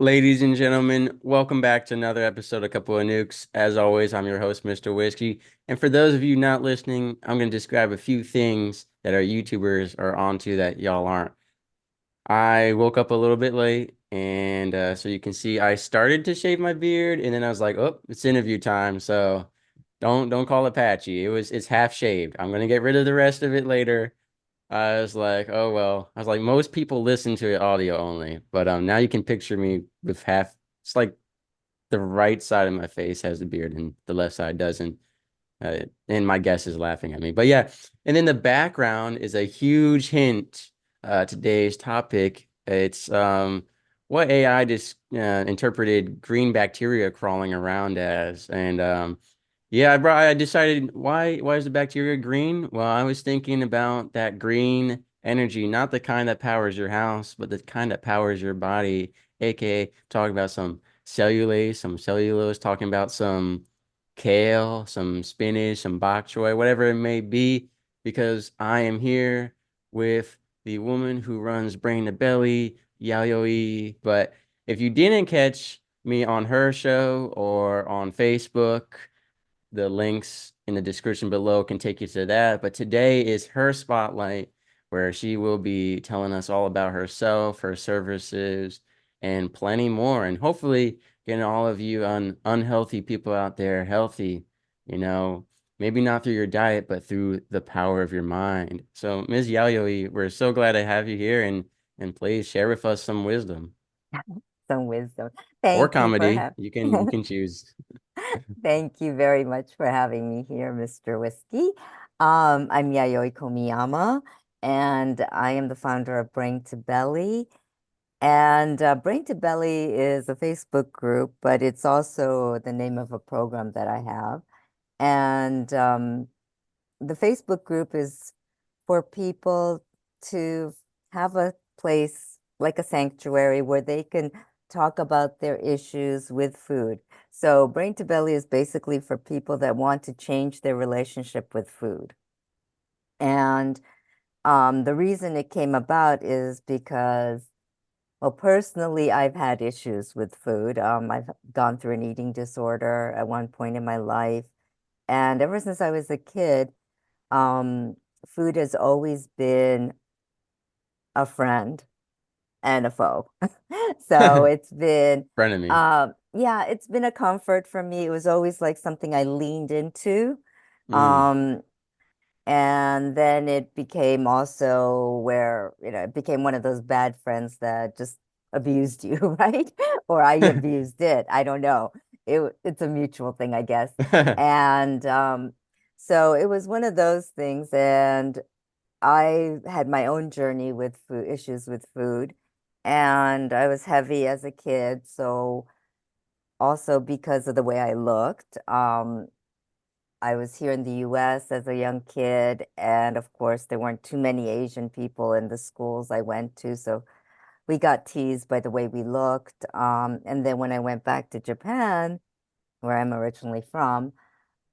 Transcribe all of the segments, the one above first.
Ladies and gentlemen, welcome back to another episode of Couple of Nukes. As always, I'm your host, Mr. Whiskey. And for those of you not listening, I'm going to describe a few things that our YouTubers are onto that y'all aren't. I woke up a little bit late, and so you can see I started to shave my beard, and then I was like, "Oh, it's interview time." So don't call it patchy. It's half shaved. I'm gonna get rid of the rest of it later. I was like, oh well. I was like, most people listen to it audio only, but now you can picture me with half. It's like the right side of my face has the beard and the left side doesn't. And my guess is laughing at me. But yeah, and in the background is a huge hint. Today's topic. It's what AI just interpreted green bacteria crawling around as, and yeah, I decided why is the bacteria green? Well, I was thinking about that green energy, not the kind that powers your house, but the kind that powers your body, aka talking about some cellulose, talking about some kale, some spinach, some bok choy, whatever it may be, because I am here with the woman who runs Brain to Belly, Yayoi. But if you didn't catch me on her show or on Facebook, the links in the description below can take you to that. But today is her spotlight, where she will be telling us all about herself, her services, and plenty more. And hopefully getting all of you unhealthy people out there healthy, you know, maybe not through your diet, but through the power of your mind. So, Ms. Yayoi, we're so glad to have you here, and please share with us some wisdom Some wisdom. or Thank you for comedy. having You can choose. Thank you very much for having me here, Mr. Whiskey. I'm Yayoi Komiyama, and I am the founder of Brain to Belly. And Brain to Belly is a Facebook group, but it's also the name of a program that I have. And the Facebook group is for people to have a place like a sanctuary where they can talk about their issues with food. So, Brain to Belly is basically for people that want to change their relationship with food. And the reason it came about is because, well, personally, I've had issues with food. I've gone through an eating disorder at one point in my life. And ever since I was a kid, um, food has always been a friend and a foe. So it's been, Frenemy. yeah, it's been a comfort for me. It was always like something I leaned into. Mm. Um, and then it became also where, it became one of those bad friends that just abused you, right? Or I abused it. I don't know. It's a mutual thing, I guess. And so it was one of those things. And I had my own journey with food issues with food, and I was heavy as a kid. So also because of the way I looked, I was here in the US as a young kid, and of course there weren't too many Asian people in the schools I went to, so we got teased by the way we looked. And then when I went back to Japan, where I'm originally from,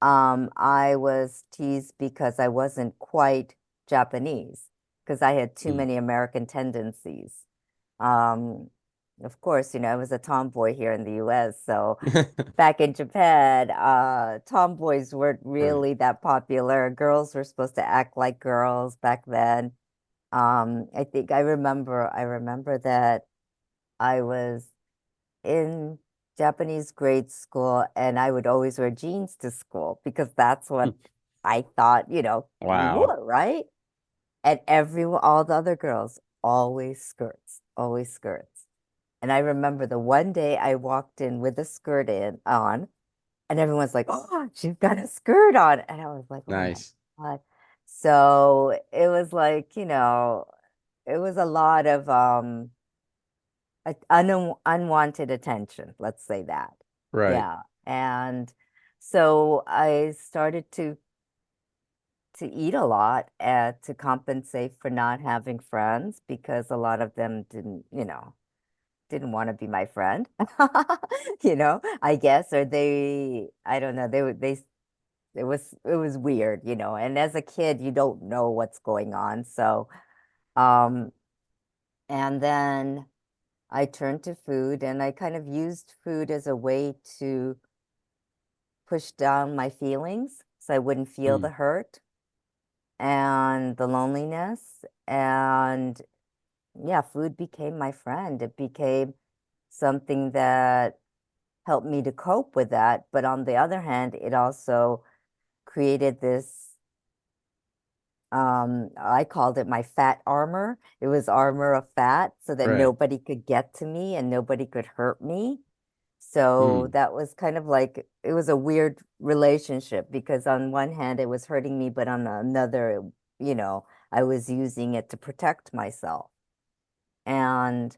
I was teased because I wasn't quite Japanese, because I had too Mm. many American tendencies. Um, of course, I was a tomboy here in the US. So back in Japan, tomboys weren't Right. really that popular. Girls were supposed to act like girls back then. I think I remember that I was in Japanese grade school, and I would always wear jeans to school because that's what I thought, you Wow. wore, right? And all the other girls, always skirts, always skirts. And I remember the one day I walked in with a skirt on, and everyone's like, "Oh, she's got a skirt on." And I was like, "Oh my Nice. God." So it was like, it was a lot of unwanted attention, let's say that. Right. Yeah. And so I started to eat a lot to compensate for not having friends because a lot of them didn't want to be my friend. I guess, or I don't know, it was weird, and as a kid you don't know what's going on. So, um, and then I turned to food and I kind of used food as a way to push down my feelings so I wouldn't feel Mm, the hurt and the loneliness. And yeah, food became my friend. It became something that helped me to cope with that. But on the other hand, it also created this, I called it my fat armor. It was armor of fat so that right. nobody could get to me and nobody could hurt me. So Mm, that was kind of like, it was a weird relationship because on one hand it was hurting me, but on another, I was using it to protect myself. And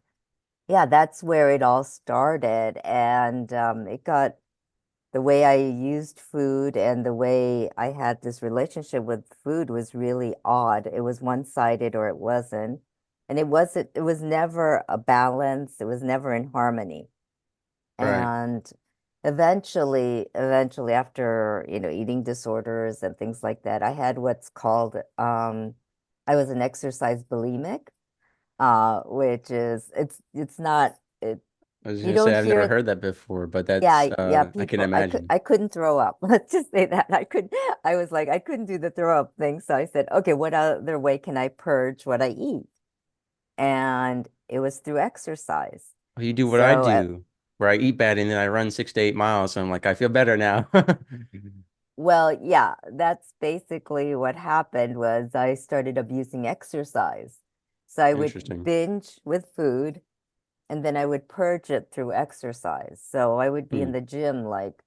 yeah, that's where it all started. And it got the way I used food and the way I had this relationship with food was really odd. It was one-sided or it wasn't. And it was never a balance. It was never in harmony. right. And eventually after, eating disorders and things like that, I had what's called, I was an exercise bulimic, which is, it's not, I was you gonna say don't I've never hear. heard that before, but Yeah, that's yeah, I can people, imagine. I couldn't throw up. Let's just say that. I was like, I couldn't do the throw up thing. So I said, okay, what other way can I purge what I eat? And it was through exercise. Well, you do what I So, do, where I eat bad and then I run 6 to 8 miles. So I'm like, I feel better now. well, yeah, that's basically what happened was I started abusing exercise. So I would Interesting. binge with food and then I would purge it through exercise. So I would be in Hmm. the gym like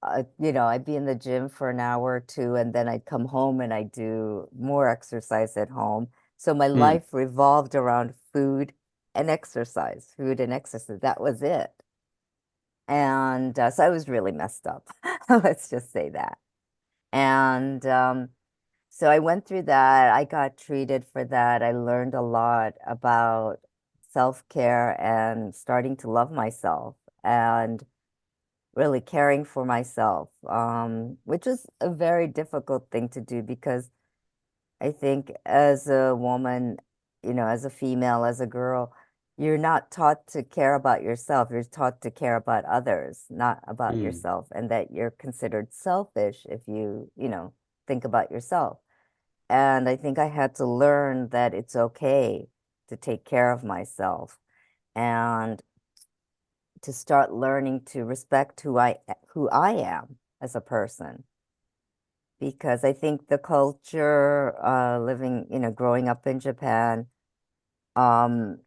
I'd be in the gym for an hour or two, and then I'd come home and I'd do more exercise at home. So my Hmm. life revolved around food and exercise, food and exercise. That was it. And so I was really messed up. Let's just say that. And so I went through that. I got treated for that. I learned a lot about self-care and starting to love myself. And really caring for myself, which is a very difficult thing to do because I think as a woman, as a female, as a girl, you're not taught to care about yourself. You're taught to care about others, not about Hmm. yourself, and that you're considered selfish if think about yourself. And I think I had to learn that it's okay to take care of myself and to start learning to respect who I am as a person. Because I think the culture, growing up in Japan, um,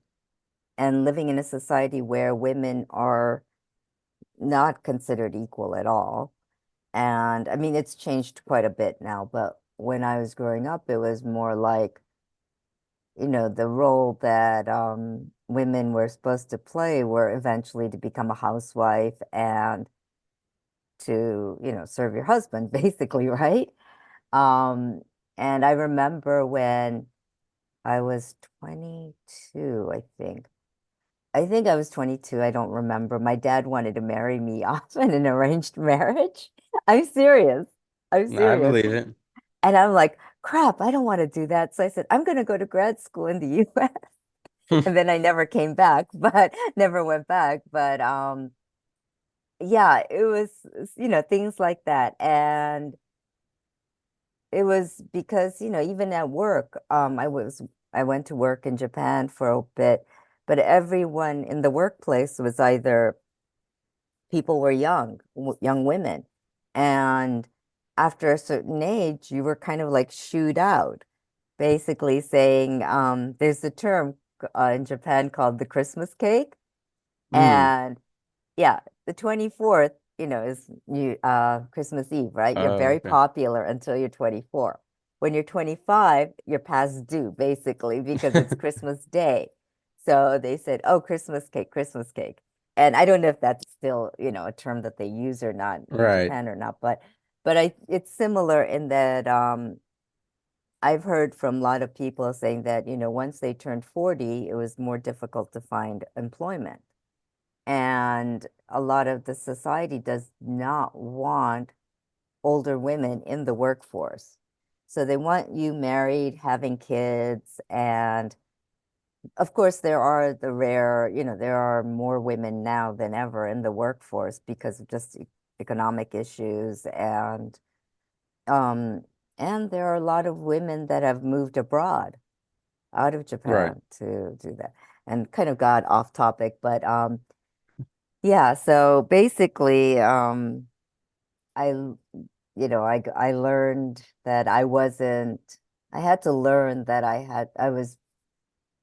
and living in a society where women are not considered equal at all. And I mean, it's changed quite a bit now, but when I was growing up, it was more like, the role that women were supposed to play were eventually to become a housewife and to, serve your husband, basically, right? Um, and I remember when I was 22, I think. I think I was 22, I don't remember. My dad wanted to marry me off in an arranged marriage. I'm serious. I'm I serious. believe it. And I'm like, crap, I don't want to do that. So I said, I'm going to go to grad school in the US. And then I never came back, but never went back. But yeah, it was, things like that. And it was because, even at work, I went to work in Japan for a bit, but everyone in the workplace was either people were young women. And after a certain age, you were kind of like shooed out, basically saying, there's a term in Japan called the Christmas cake. Hmm. And yeah, the 24th, is Christmas Eve, right? You're Oh, very okay. popular until you're 24. When you're 25, you're past due, basically, because it's Christmas Day. So they said, "Oh, Christmas cake, Christmas cake." And I don't know if that's still, a term that they use or not in Right. Japan or not, but it's similar in that I've heard from a lot of people saying that, once they turned 40, it was more difficult to find employment. And a lot of the society does not want older women in the workforce. So they want you married, having kids, and of course, there are the rare, there are more women now than ever in the workforce because of just economic issues um, and there are a lot of women that have moved abroad out of Right. Japan to do that. And kind of got off topic, but yeah, so basically, I learned that I had to learn that I was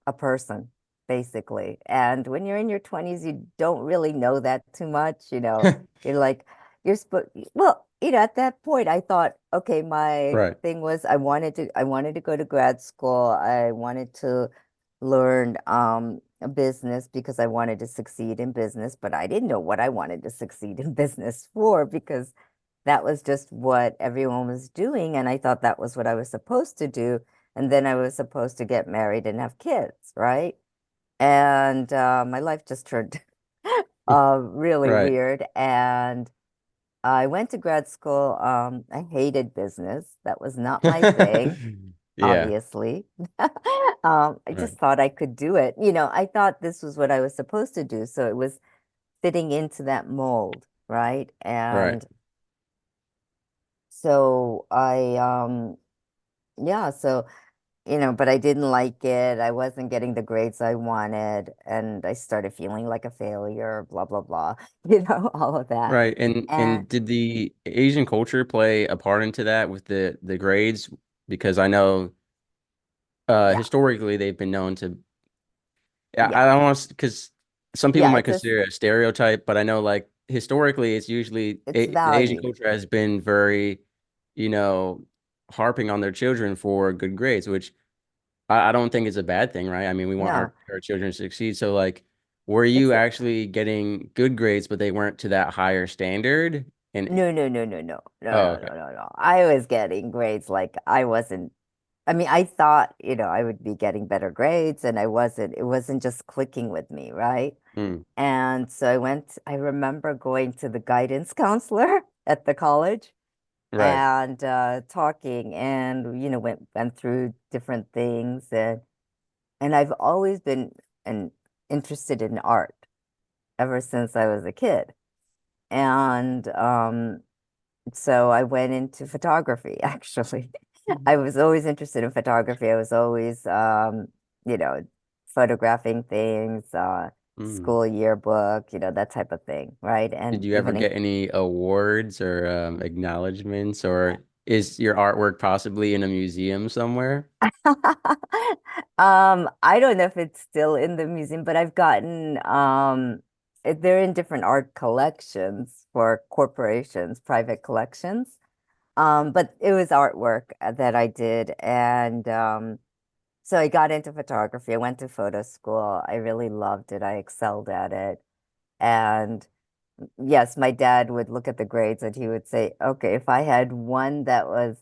a person, basically. And when you're in your 20s, you don't really know that too much, You're like, you're supposed, well, at that point, I thought, okay, my Right. thing was I wanted to go to grad school. I wanted to learn a business because I wanted to succeed in business, but I didn't know what I wanted to succeed in business for because that was just what everyone was doing. And I thought that was what I was supposed to do. And then I was supposed to get married and have kids, right? And my life just turned really Right. weird. And I went to grad school. I hated business. That was not my thing, Yeah. obviously. I Right. just thought I could do it. I thought this was what I was supposed to do. So it was fitting into that mold, right? Right. And so yeah, so but I didn't like it. I wasn't getting the grades I wanted, and I started feeling like a failure, blah, blah, blah, all of that. Right. And And did the Asian culture play a part into that with the grades? Because I know yeah, historically they've been known to I yeah, don't want to because some people yeah, might consider it a stereotype, but I know like historically it's usually it's the Asian valued. culture has been very, you know, harping on their children for good grades, which I don't think is a bad thing, right? I mean, we want No, our children to succeed. So like, were it's you actually getting good grades, but they weren't to that higher standard? And no, no, no, no, no, no, oh, no, okay. no, no, no. I was getting grades like I wasn't. I mean, I thought, I would be getting better grades, and I wasn't. It wasn't just clicking with me, right? Mm, And so I remember going to the guidance counselor at the college right, and talking and went through different things and I've always been interested in art ever since I was a kid. And so I went into photography actually. I was always interested in photography. I was always you know, photographing things, mm. school yearbook, that type of thing, right? Did And you ever even in get any awards or acknowledgments, or is your artwork possibly in a museum somewhere? I don't know if it's still in the museum, but I've gotten they're in different art collections for corporations, private collections. But it was artwork that I did, and so I got into photography. I went to photo school. I really loved it. I excelled at it. And yes, my dad would look at the grades and he would say, okay, if I had one that was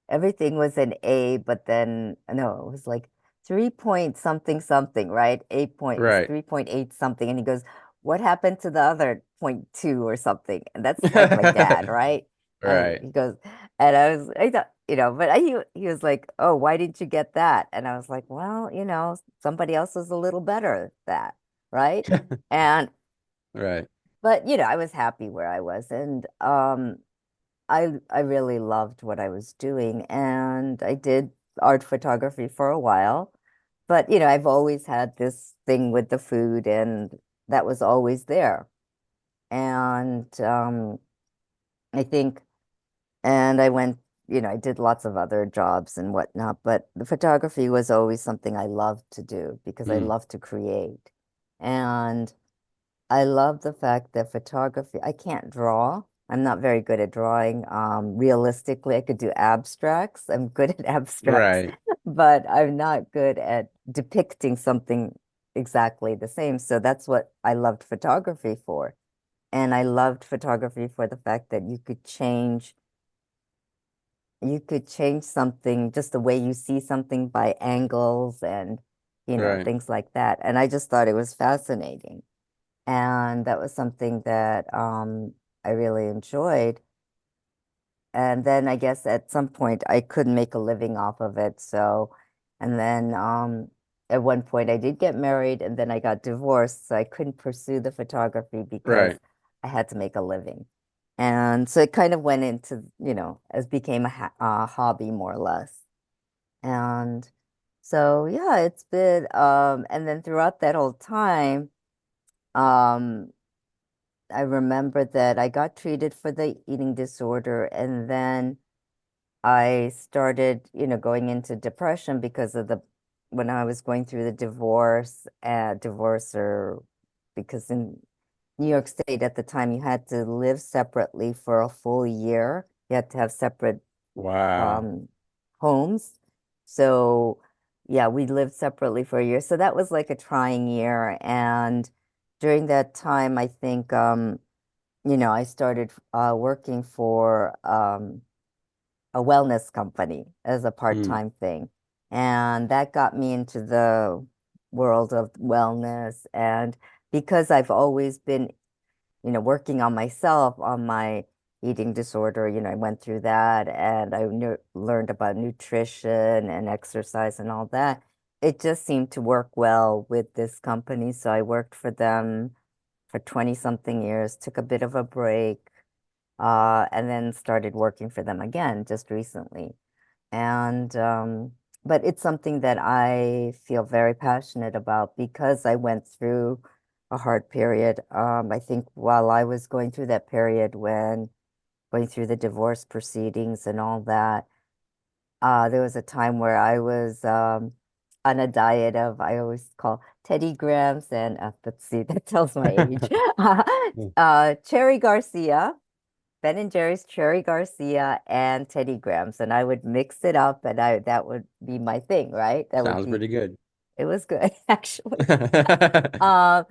everything was an A, but then no, it was like 3 point something something, right? 8 point is Right. 3.8 something. And he goes, what happened to the other point two or something? And that's like my dad, right? And Right. he goes, and I thought, but he was like, oh, why didn't you get that? And I was like, well, somebody else was a little better at that, right? And Right. but I was happy where I was, and I really loved what I was doing, and I did art photography for a while. But I've always had this thing with the food, and that was always there. And I think, and I went, I did lots of other jobs and whatnot, but the photography was always something I loved to do because I Mm, love to create. And I love the fact that photography, I can't draw. I'm not very good at drawing. Realistically, I could do abstracts. I'm good at abstracts, right. but I'm not good at depicting something exactly the same. So that's what I loved photography for. And I loved photography for the fact that you could change something, just the way you see something by angles and, Right. things like that. And I just thought it was fascinating. And that was something that I really enjoyed. And then I guess at some point I couldn't make a living off of it. So, and then at one point I did get married and then I got divorced, so I couldn't pursue the photography because Right. I had to make a living. And so it kind of went into, as became a hobby more or less. And so yeah, it's been and then throughout that whole time, um I remember that I got treated for the eating disorder and then I started, going into depression because of when I was going through the divorce or because in New York State at the time you had to live separately for a full year. You had to have separate Wow. um, homes. So yeah, we lived separately for a year. So that was like a trying year. And during that time, I think, I started working for a wellness company as a Mm. part-time thing. And that got me into the world of wellness. And because I've always been, working on myself, on my eating disorder, I went through that and I knew, learned about nutrition and exercise and all that. It just seemed to work well with this company. So I worked for them for 20 something years, took a bit of a break, and then started working for them again just recently. And but it's something that I feel very passionate about because I went through a hard period. I think while I was going through that period when going through the divorce proceedings and all that, there was a time where I was on a diet of, I always call Teddy Grahams and let's see, that tells my age. Cherry Garcia, Ben and Jerry's Cherry Garcia and Teddy Grahams, and I would mix it up, and I that would be my thing, right? That would Sounds be pretty good. it was good actually. Um,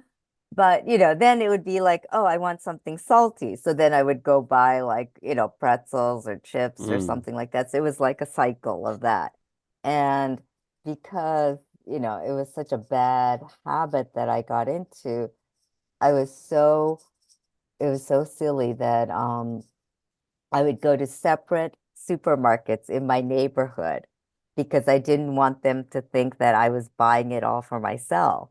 but then it would be like, oh, I want something salty, so then I would go buy like pretzels or chips or Mm. something like that. So it was like a cycle of that, and because it was such a bad habit that I got into, I was so it was so silly that I would go to separate supermarkets in my neighborhood because I didn't want them to think that I was buying it all for myself.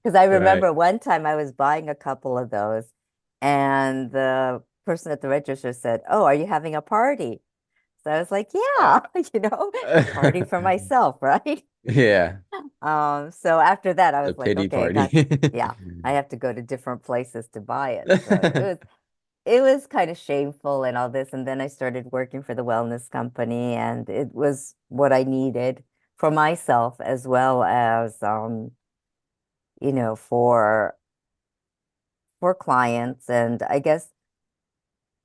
Because I Right. remember one time I was buying a couple of those, and the person at the register said, "Oh, are you having a party?" So I was like, Uh, "Yeah, party for myself, right?" Yeah, So after that, I the was like, pity "Okay, party. yeah, I have to go to different places to buy it." So it was kind of shameful and all this. And then I started working for the wellness company, and it was what I needed for myself as well as for clients. And I guess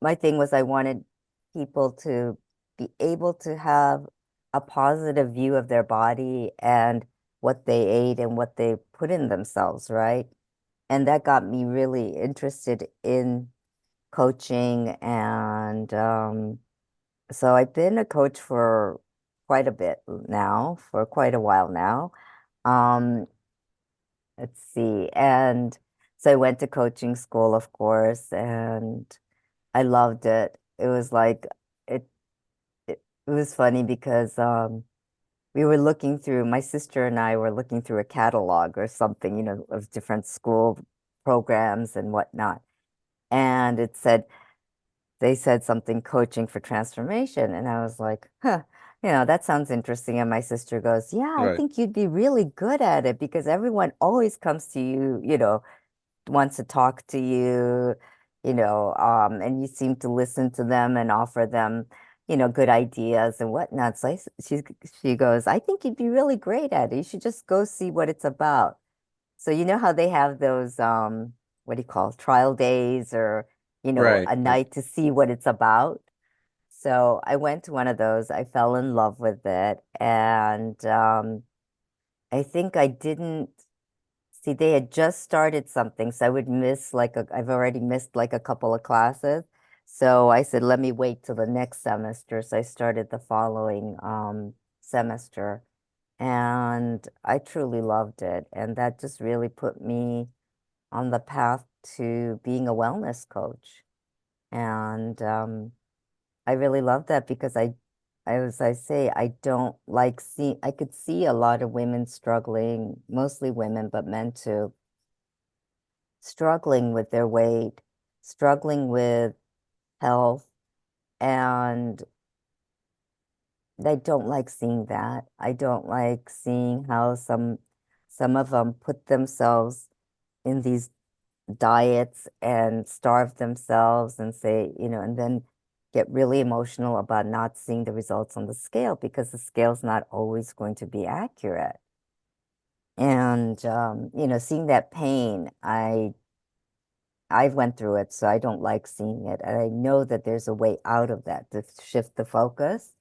my thing was I wanted people to be able to have a positive view of their body and what they ate and what they put in themselves, right? And that got me really interested in coaching and so I've been a coach for quite a bit now, for quite a while now. Um, let's see. And so I went to coaching school, of course, and I loved it. It was like it it was funny because we were looking through, my sister and I were looking through a catalog or something, of different school programs and whatnot. And they said something coaching for transformation. And I was like, huh, that sounds interesting. And my sister goes, yeah, I Right. think you'd be really good at it because everyone always comes to you, wants to talk to you, and you seem to listen to them and offer them, good ideas and whatnot. So she goes, I think you'd be really great at it. You should just go see what it's about. So you know how they have those what do you call trial days or Right. a Right. night to see what it's about. So I went to one of those. I fell in love with it, and I think I didn't see they had just started something, so I would miss I've already missed like a couple of classes. So I said, let me wait till the next semester. So I started the following semester, and I truly loved it, and that just really put me on the path to being a wellness coach. And I really love that because I as I say, I don't like see I could see a lot of women struggling, mostly women, but men too, struggling with their weight, struggling with health, and I don't like seeing that. I don't like seeing how some of them put themselves in these diets and starve themselves and say, and then get really emotional about not seeing the results on the scale because the scale's not always going to be accurate. And seeing that pain, I went through it, so I don't like seeing it. And I know that there's a way out of that to shift the focus.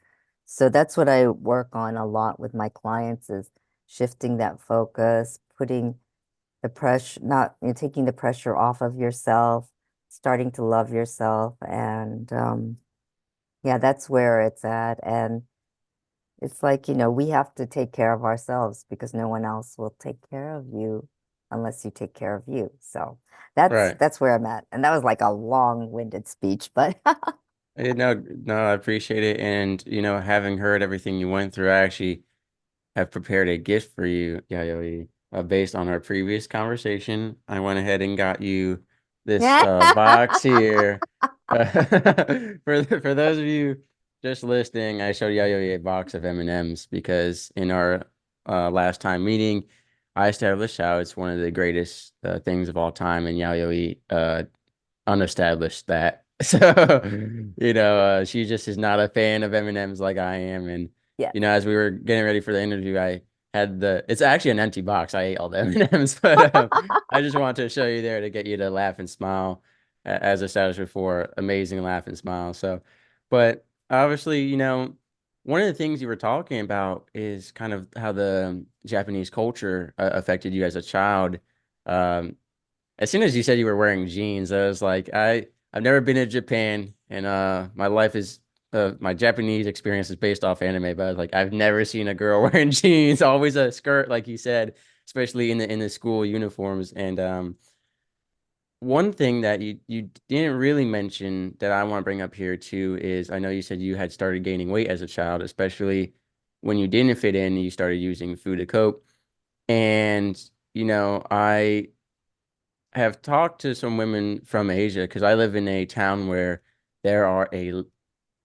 So that's what I work on a lot with my clients is shifting that focus, putting the pressure, not, taking the pressure off of yourself, starting to love yourself. And yeah, that's where it's at. And it's like, we have to take care of ourselves because no one else will take care of you unless you take care of you. So Right. that's where I'm at. And that was like a long-winded speech, but No, no, I appreciate it. And, having heard everything you went through, I actually have prepared a gift for you, Yayoi, based on our previous conversation. I went ahead and got you this box here. For those of you just listening, I showed Yayoi a box of M&Ms because in our last time meeting, I established how it's one of the greatest things of all time, and Yayoi unestablished that. So, she just is not a fan of M&Ms like I am. And, yeah. as we were getting ready for the interview, I had it's actually an empty box. I ate all the M&Ms, but I just wanted to show you there to get you to laugh and smile, as established before, amazing laugh and smile. So, but obviously, one of the things you were talking about is kind of how the Japanese culture affected you as a child. Um, as soon as you said you were wearing jeans, I was like, I've never been to Japan, and my life is my Japanese experience is based off anime, but I was like, I've never seen a girl wearing jeans, always a skirt, like you said, especially in the school uniforms. And one thing that you didn't really mention that I want to bring up here too is I know you said you had started gaining weight as a child, especially when you didn't fit in, you started using food to cope. And I have talked to some women from Asia because I live in a town where there are a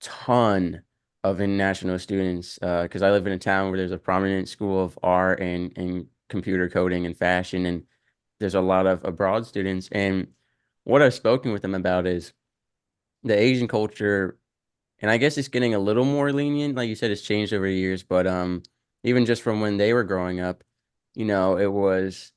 ton of international students. Because I live in a town where there's a prominent school of art and computer coding and fashion, and there's a lot of abroad students. And what I've spoken with them about is the Asian culture, and I guess it's getting a little more lenient. Like you said, it's changed over the years, but even just from when they were growing up, it was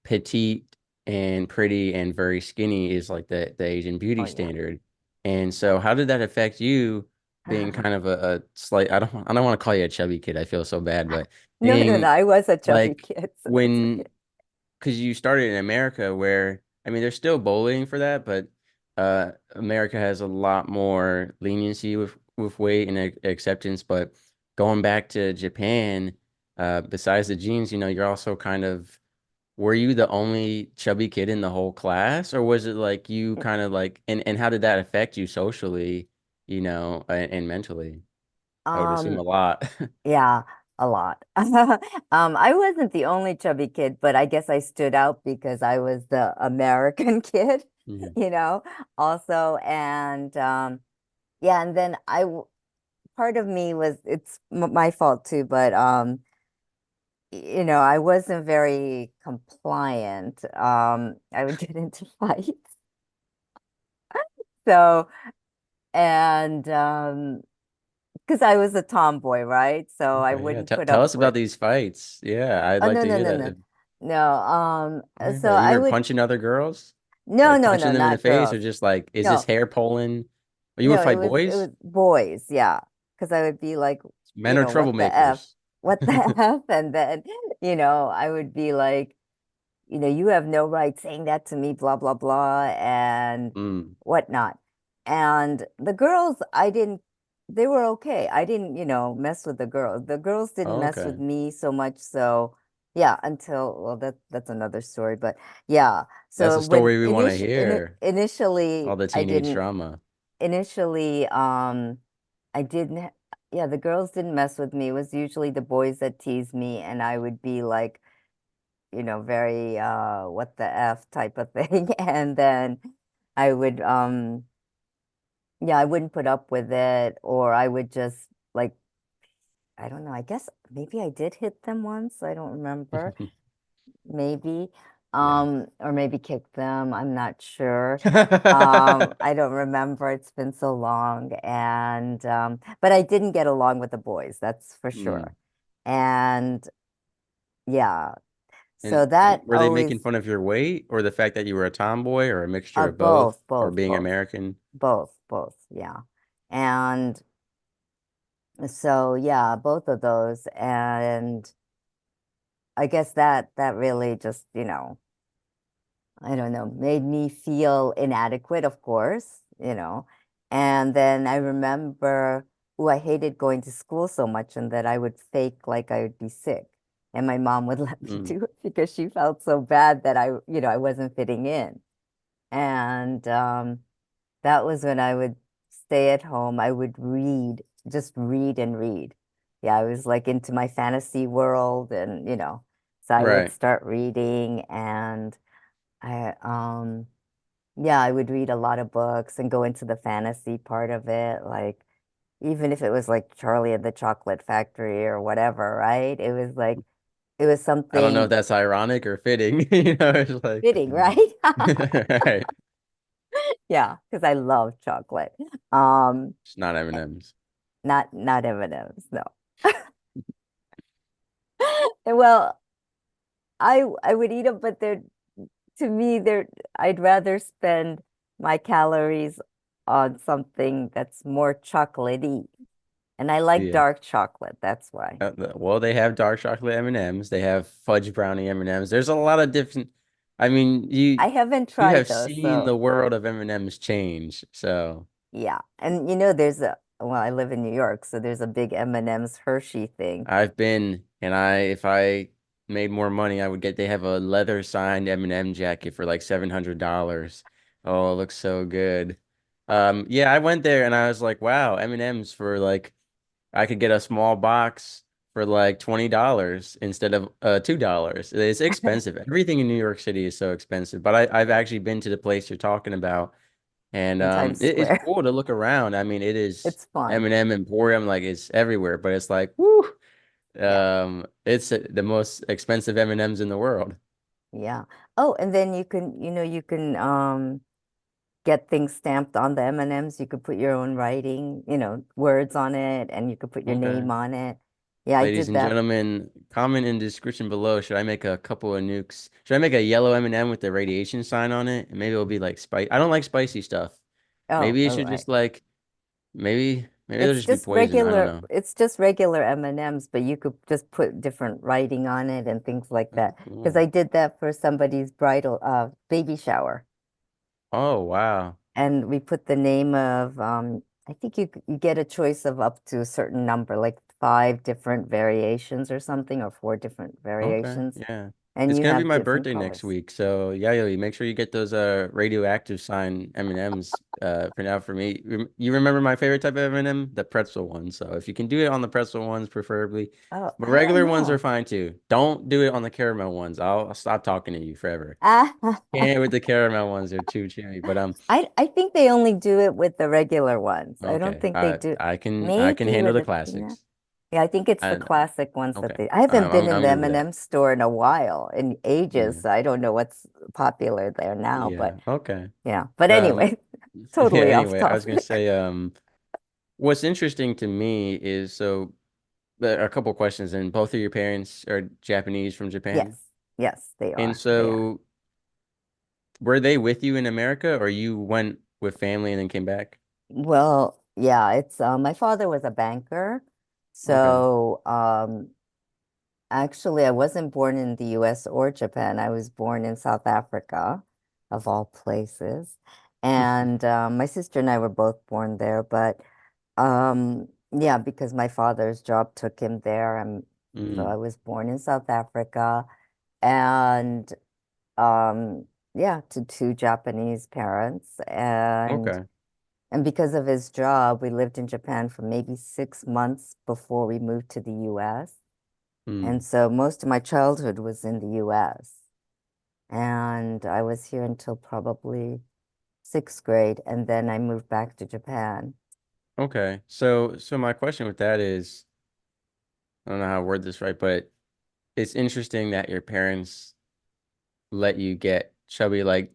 petite and pretty and very skinny is like the Asian Oh beauty yeah. standard. And so how did that affect you being kind of a slight, I don't want to call you a chubby kid. I feel so bad, but No, no, no. being I was a chubby like kid, so it's when okay. because you started in America where I mean there's still bullying for that, but America has a lot more leniency with weight and acceptance. But going back to Japan, besides the genes, you're also kind of were you the only chubby kid in the whole class, or was it like you kind of like and how did that affect you socially, and mentally? I would assume a Um, lot. yeah, a lot. I wasn't the only chubby kid, but I guess I stood out because I was the American kid, Mhm. you know, also. And yeah, and then part of me was, it's my fault too, but I wasn't very compliant. I would get into fights. So, and because I was a tomboy, right? So I Okay, yeah. wouldn't put Tell up us about with. these fights. Yeah, I'd Oh, like no, to no, hear no, no. that. No, so Okay. You I were would, punching other girls? no, Like no, punching no, them in the not face, girls. or just like, is this No, hair pulling? Or you would no, fight it boys? was boys, yeah. Because I would be like, Men are what the F? troublemakers. What the F? And then, I would be like, you have no right saying that to me, blah, blah, blah, and Mm. whatnot. And the girls, they were okay. I didn't, mess with the girls. The girls didn't Oh, mess with okay. me so much. So, yeah, well, that's another story. But yeah, That's so a story we want to hear. initially, All the teenage drama. initially, I didn't. yeah, the girls didn't mess with me. It was usually the boys that teased me, and I would be like, very what the F type of thing. And then I would yeah, I wouldn't put up with it, or I would just like, I don't know, I guess maybe I did hit them once. I don't remember. Maybe. Yeah. Or maybe kick them. I'm not sure. I don't remember. It's been so long. And but I didn't get along with the boys, that's for Mm. sure. And yeah, And so that were they making always fun of your weight or the fact that you were a tomboy or a mixture of both both, or both, being both, American? both, yeah. And so yeah, both of those. And I guess that really just, I don't know, made me feel inadequate, of course. And then I remember, I hated going to school so much and that I would fake like I would be sick. And my mom would let me Mm. do it because she felt so bad that I wasn't fitting in. And that was when I would stay at home. I would read, just read and read. Yeah, I was like into my fantasy world and so I would Right. start reading and I yeah, I would read a lot of books and go into the fantasy part of it, like even if it was like Charlie and the Chocolate Factory or whatever, right? It was I don't know if something that's ironic or fitting. It's like, fitting, right? right. Yeah, because I love chocolate. Um, It's not M&M's. not M&Ms, no. Well, I would eat them, but they're to me they're I'd rather spend my calories on something that's more chocolatey. And I like Yeah. dark chocolate, that's why. Well, they have dark chocolate M&Ms. They have fudge brownie M&Ms. There's a lot of different. I mean, I haven't you tried have those, seen so the world of M&Ms change. So yeah. And there's well, I live in New York, so there's a big M&M's Hershey thing. I've been, and if I made more money, I would get. They have a leather signed M&M jacket for like $700. Oh, it looks so good. Yeah, I went there and I was like, wow, M&Ms for like I could get a small box for like $20 instead of $2. It's expensive. Everything in New York City is so expensive. But I've actually been to the place you're talking about, and In Times it's Square. cool to look around. I mean, it is It's fun. M&M Emporium, like it's everywhere, but it's like, whoo, Yeah. it's the most expensive M&Ms in the world. Yeah. Oh, and then you can get things stamped on the M&Ms. You could put your own writing, words on it, and you could put your Okay. name on it. Yeah, I Ladies did and that. gentlemen, comment in the description below. Should I make a couple of nukes? Should I make a yellow M&M with the radiation sign on it? And maybe it'll be like spice. I don't like spicy stuff. Oh, Maybe it all should right. just like maybe it'll just be poison. I don't know. It's just regular M&Ms, but you could just put different writing on it and things like Oh, that. Because cool. I did that for somebody's bridal baby shower. Oh, wow. And we put the name of I think you get a choice of up to a certain number, like five different variations or something, or four different Okay, variations, yeah. and It's you gonna be have my different birthday next colors. week, so yeah, yo, you make sure you get those radioactive sign M&Ms print out for me. You remember my favorite type of M&M? The pretzel ones. So if you can do it on the pretzel ones, preferably, Oh, but I don't regular ones are know. fine too. Don't do it on the caramel ones. I'll stop talking to you forever. Ah, Can't with the caramel ones; they're too chewy. But I think they only do it with the regular ones. I don't okay, think they do. I can Maybe handle with the the peanut. classics. Yeah, I think it's the I classic ones that okay, they. I haven't been in I'm the good with that. M&M store in a while, in ages, Yeah, so I don't know what's popular there now, yeah, but okay. yeah. But Um, anyway, yeah. totally off Anyway, I was gonna topic. say, what's interesting to me is so there are a couple questions, and both of your parents are Japanese from Japan, Yes. Yes, they and are. They are. so were they with you in America, or you went with family and then came back? Well, yeah, it's my father was a banker. Okay. So, actually I wasn't born in the US or Japan. I was born in South Africa, of all places. And my sister and I were both born there, but yeah, because my father's job took him there. So I Mm, was born in South Africa and um yeah, to two Japanese parents. And okay. And because of his job, we lived in Japan for maybe 6 months before we moved to the US. And Mm. so most of my childhood was in the US. And I was here until probably sixth grade, and then I moved back to Japan. Okay. So my question with that is, I don't know how to word this right, but it's interesting that your parents let you get chubby, like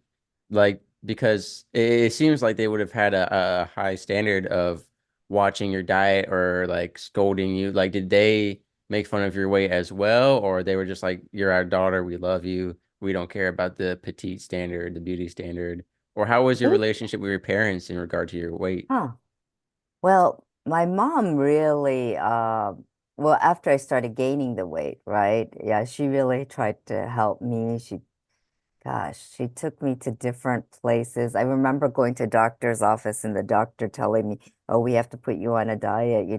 because it seems like they would have had a high standard of watching your diet or like scolding you. Like, did they make fun of your weight as well, or they were just like, "You're our daughter, we love you, we don't care about the petite standard, the beauty standard," or how was your Mm. relationship with your parents in regard to your weight? Huh. Well, my mom really, well, after I started gaining the weight, right? Yeah, she really tried to help me. Gosh, she took me to different places. I remember going to a doctor's office and the doctor telling me, "Oh, we have to put you on a diet."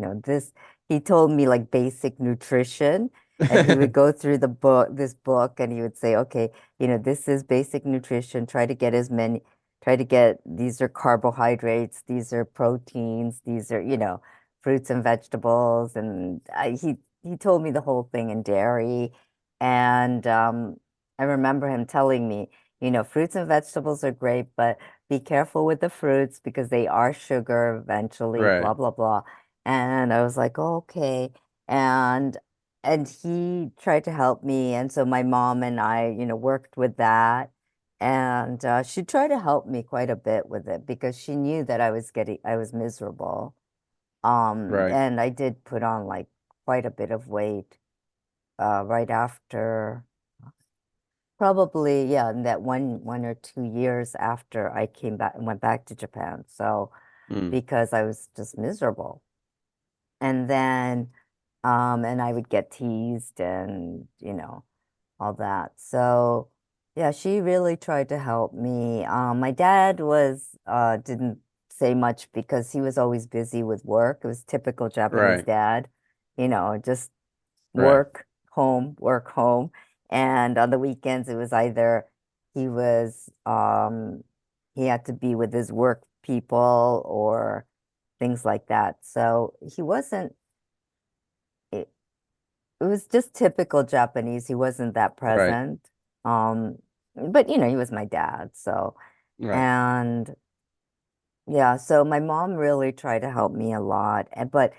He told me like basic nutrition, and he would go through this book, and he would say, "Okay, this is basic nutrition. Try to get, these are carbohydrates, these are proteins, these are, fruits and vegetables." And he told me the whole thing, in dairy. And I remember him telling me, fruits and vegetables are great, but be careful with the fruits because they are sugar eventually, blah, Right, blah, blah. And I was like, oh, okay. And he tried to help me. And so my mom and I, worked with that. And she tried to help me quite a bit with it because she knew that I was miserable. right, And I did put on like quite a bit of weight right after. Probably, yeah, in that 1 or 2 years after I came back and went back to Japan. So mm, because I was just miserable. And then and I would get teased and, all that. So yeah, she really tried to help me. My dad was didn't say much because he was always busy with work. It was typical Japanese right, dad, just right, work home. And on the weekends, it was either he was, he had to be with his work people or things like that. So he wasn't, it, it was just typical Japanese. He wasn't that right, present. But he was my dad. So, right, and yeah, so my mom really tried to help me a lot. But,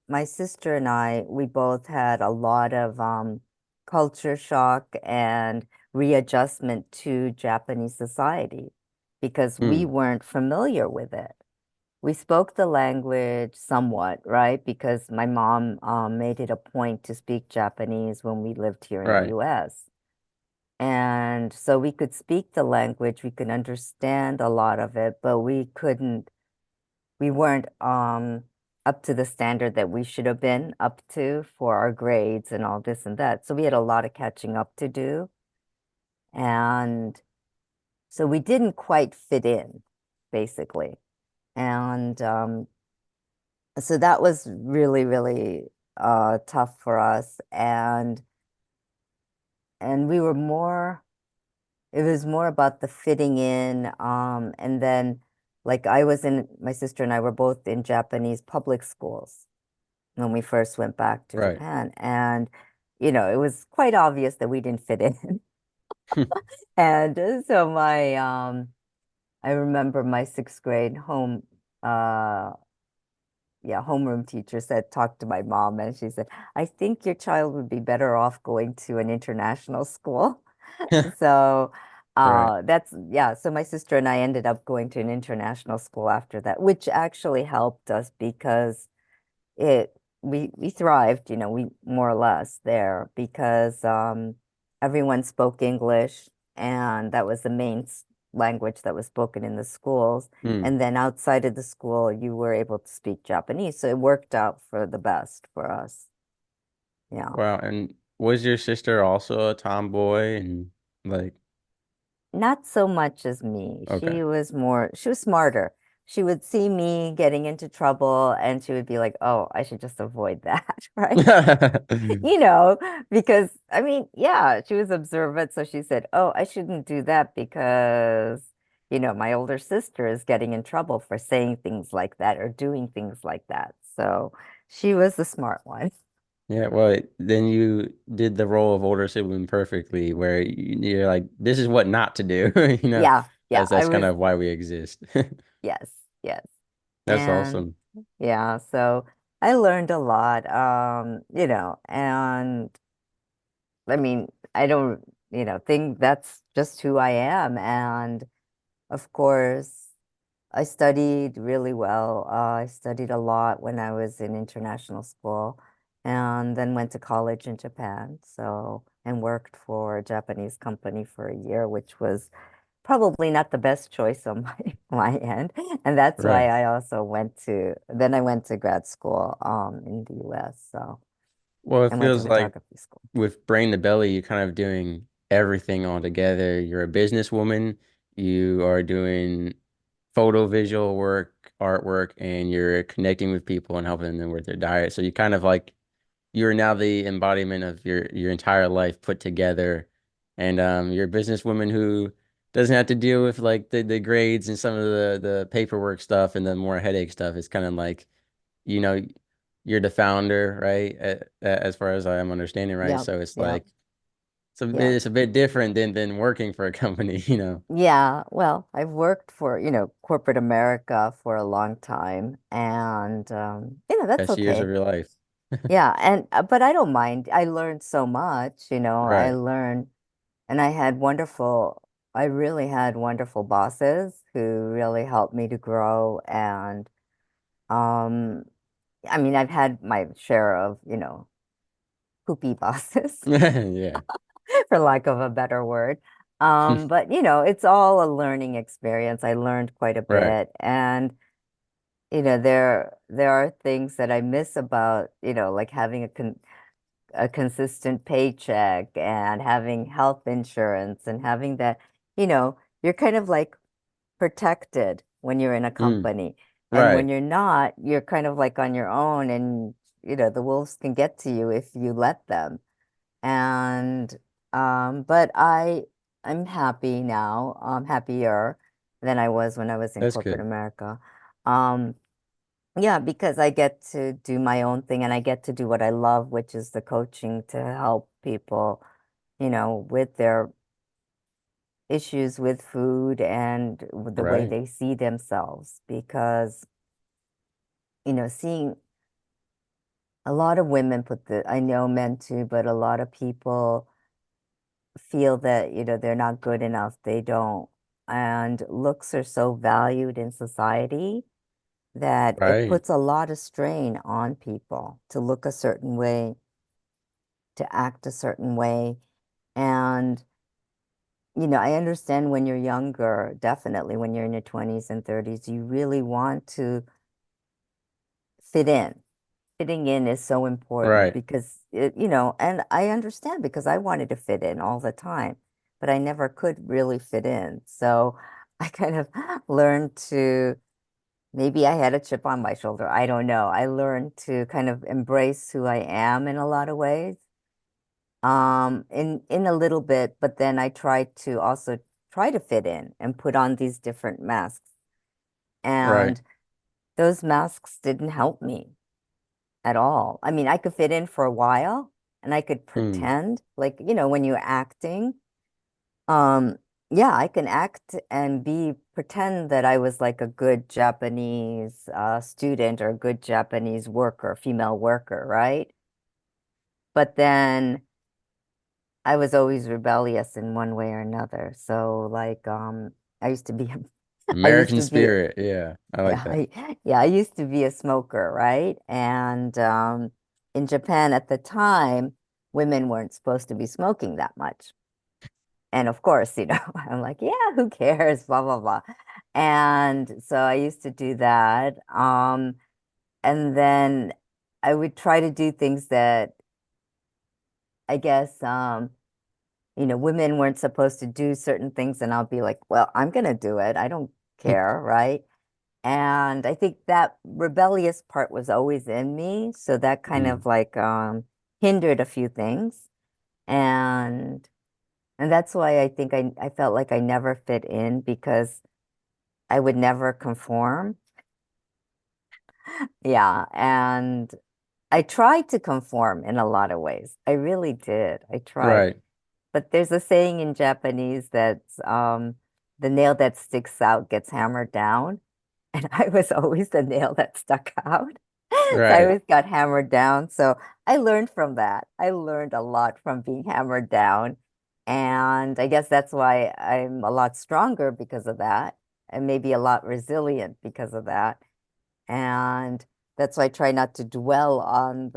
my sister and I, we both had a lot of culture shock and readjustment to Japanese society because we mm, weren't familiar with it. We spoke the language somewhat, right? Because my mom made it a point to speak Japanese when we lived here in the right, US. And so we could speak the language, we could understand a lot of it, but we weren't up to the standard that we should have been up to for our grades and all this and that. So we had a lot of catching up to do. And so we didn't quite fit in, basically. And so that was really, really tough for us. And we were more. It was more about the fitting in. And then, like, my sister and I were both in Japanese public schools when we first went back to right. Japan. And, it was quite obvious that we didn't fit in. And so I remember my sixth grade uh, homeroom teacher talked to my mom, and she said, "I think your child would be better off going to an international school." So Right. yeah, so my sister and I ended up going to an international school after that, which actually helped us because it we thrived, we more or less there because everyone spoke English, and that was the main language that was spoken in the schools. Mm. And then outside of the school, you were able to speak Japanese. So it worked out for the best for us. Yeah. Wow. And was your sister also a tomboy and like, Not so much as me. okay. She was smarter. She would see me getting into trouble and she would be like, "Oh, I should just avoid that," right? You know, because yeah, she was observant. So she said, "Oh, I shouldn't do that because, my older sister is getting in trouble for saying things like that or doing things like that. So she was the smart one. Yeah, well, then you did the role of older sibling perfectly, where you're like, this is what not to do. You know, Yeah, yeah, I that's kind was, of why we exist. yes, yes. That's And awesome. yeah, so I learned a lot, and I mean, I don't, think that's just who I am. And of course, I studied really well. I studied a lot when I was in international school and then went to college in Japan. So, and worked for a Japanese company for a year, which was probably not the best choice on my end. And that's why Right. then I went to grad school in the US. So Well, it I went to feels like photography school. with Brain to Belly, you're kind of doing everything all together. You're a businesswoman, you are doing photo visual work, artwork, and you're connecting with people and helping them with their diet. So you kind of like you're now the embodiment of your entire life put together. And you're a businesswoman who doesn't have to deal with like the grades and some of the paperwork stuff and the more headache stuff. It's kind of like, you know, you're the founder, right? As far as I'm understanding, right? Yep, So it's yep, like yep. it's a bit different than working for a company, you know. Yeah, well, I've worked for, corporate America for a long time, and that's Best years of okay. your life. Yeah, and but I don't mind. I learned so much, I Right. learned, and I really had wonderful bosses who really helped me to grow. And um I mean, I've had my share of, poopy bosses, Yeah. for lack of a better word. But it's all a learning experience. I learned quite a Right. bit. And there are things that I miss about, like having a consistent paycheck and having health insurance and having that, you're kind of like protected when you're in a Mm. company. And when Right. you're not, you're kind of like on your own, and the wolves can get to you if you let them. And but I'm happy now. I'm happier than I was when I was in That's corporate good. America. Um, yeah, because I get to do my own thing and I get to do what I love, which is the coaching to help people, with their issues with food and with the way Right. they see themselves. Because, seeing a lot of women I know men too, but a lot of people feel that, they're not good enough. They don't. And looks are so valued in society that it Right. puts a lot of strain on people to look a certain way, to act a certain way. And, I understand when you're younger, definitely when you're in your 20s and 30s, you really want to fit in. Fitting in is so important Right. because and I understand because I wanted to fit in all the time, but I never could really fit in. So I kind of learned to, maybe I had a chip on my shoulder. I don't know. I learned to kind of embrace who I am in a lot of ways. In a little bit, but then I tried to also try to fit in and put on these different masks. Right. And those masks didn't help me at all. I mean, I could fit in for a while and I could Mm. pretend like, when you're acting, um, yeah, I can act and pretend that I was like a good Japanese student or a good Japanese worker, female worker, right? But then I was always rebellious in one way or another. So like I used to be I used American to be spirit. Yeah. I like yeah, that. I used to be a smoker, right? And in Japan at the time, women weren't supposed to be smoking that much. And of course, I'm like, yeah, who cares? Blah, blah, blah. And so I used to do that. And then I would try to do things that I guess, women weren't supposed to do certain things. And I'll be like, well, I'm going to do it. I don't care, right? And I think that rebellious part was always in me. So that kind Mm. of like hindered a few things. And and that's why I think I felt like I never fit in because I would never conform. Yeah, and I tried to conform in a lot of ways. I really did. I tried. Right. But there's a saying in Japanese that's the nail that sticks out gets hammered down. And I was always the nail that stuck out. So I Right. always got hammered down. So I learned from that. I learned a lot from being hammered down. And I guess that's why I'm a lot stronger because of that, and maybe a lot resilient because of that. And that's why I try not to dwell on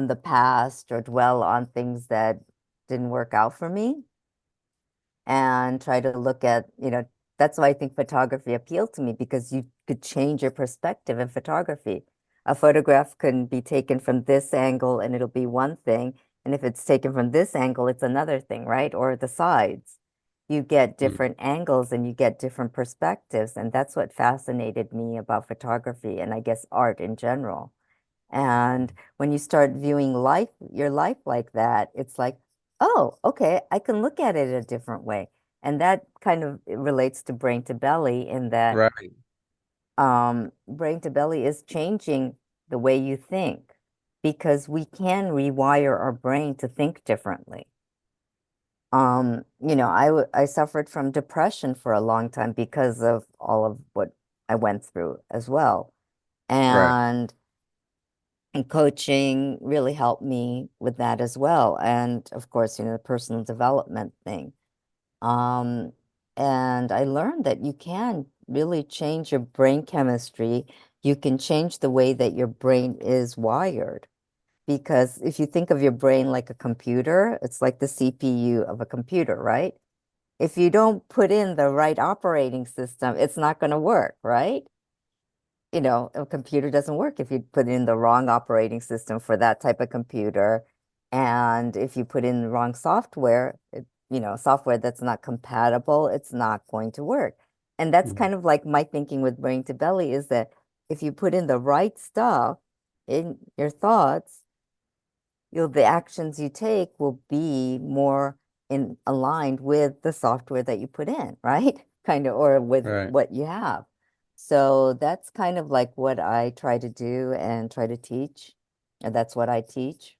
the past or dwell on things that didn't work out for me, and try to look at, that's why I think photography appealed to me, because you could change your perspective in photography. A photograph can be taken from this angle and it'll be one thing. And if it's taken from this angle, it's another thing, right? Or the sides. You get Mm. different angles and you get different perspectives. And that's what fascinated me about photography and I guess art in general. And when you start viewing life, your life like that, it's like, oh, okay, I can look at it a different way. And that kind of relates to brain to belly in that Right. brain to belly is changing the way you think, because we can rewire our brain to think differently. I suffered from depression for a long time because of all of what I went through as well. Right. And coaching really helped me with that as well. And of course, the personal development thing. Um, and I learned that you can really change your brain chemistry. You can change the way that your brain is wired. Because if you think of your brain like a computer, it's like the CPU of a computer, right? If you don't put in the right operating system, it's not going to work, right? A computer doesn't work if you put in the wrong operating system for that type of computer. And if you put in the wrong software, software that's not compatible, it's not going to work. And that's Mm. kind of like my thinking with brain to belly, is that if you put in the right stuff in your thoughts, the actions you take will be more in aligned with the software that you put in, right? Kind of, or with Right. what you have. So that's kind of like what I try to do and try to teach. And that's what I teach.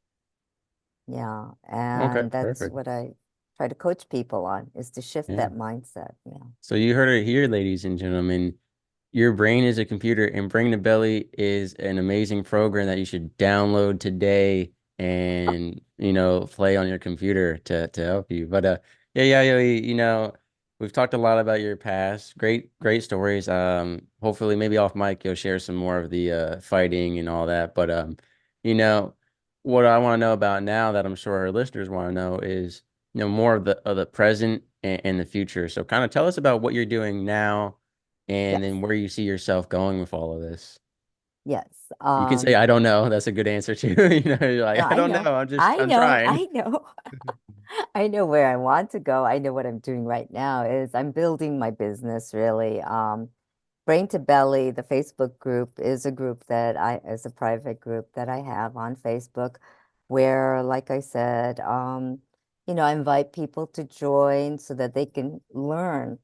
Yeah. Okay. And that's Perfect. what I try to coach people on, is to shift Yeah. that mindset. Yeah. So you heard it here, ladies and gentlemen. Your brain is a computer, and Bring the Belly is an amazing program that you should download today and play on your computer to help you. But yeah, we've talked a lot about your past. Great stories. Hopefully maybe off mic you'll share some more of the fighting and all that. But you know, what I want to know about now, that I'm sure our listeners want to know, is more of the present and the future. So kind of tell us about what you're doing now and Yes. then where you see yourself going with all of this. Yes. You can say, I don't know. That's a good answer too. You're like, I I don't know. know. I I'm know. trying. I know. I know where I want to go. I know what I'm doing right now is I'm building my business really. Brain to Belly, the Facebook group, is a group is a private group that I have on Facebook where, like I said, I invite people to join so that they can learn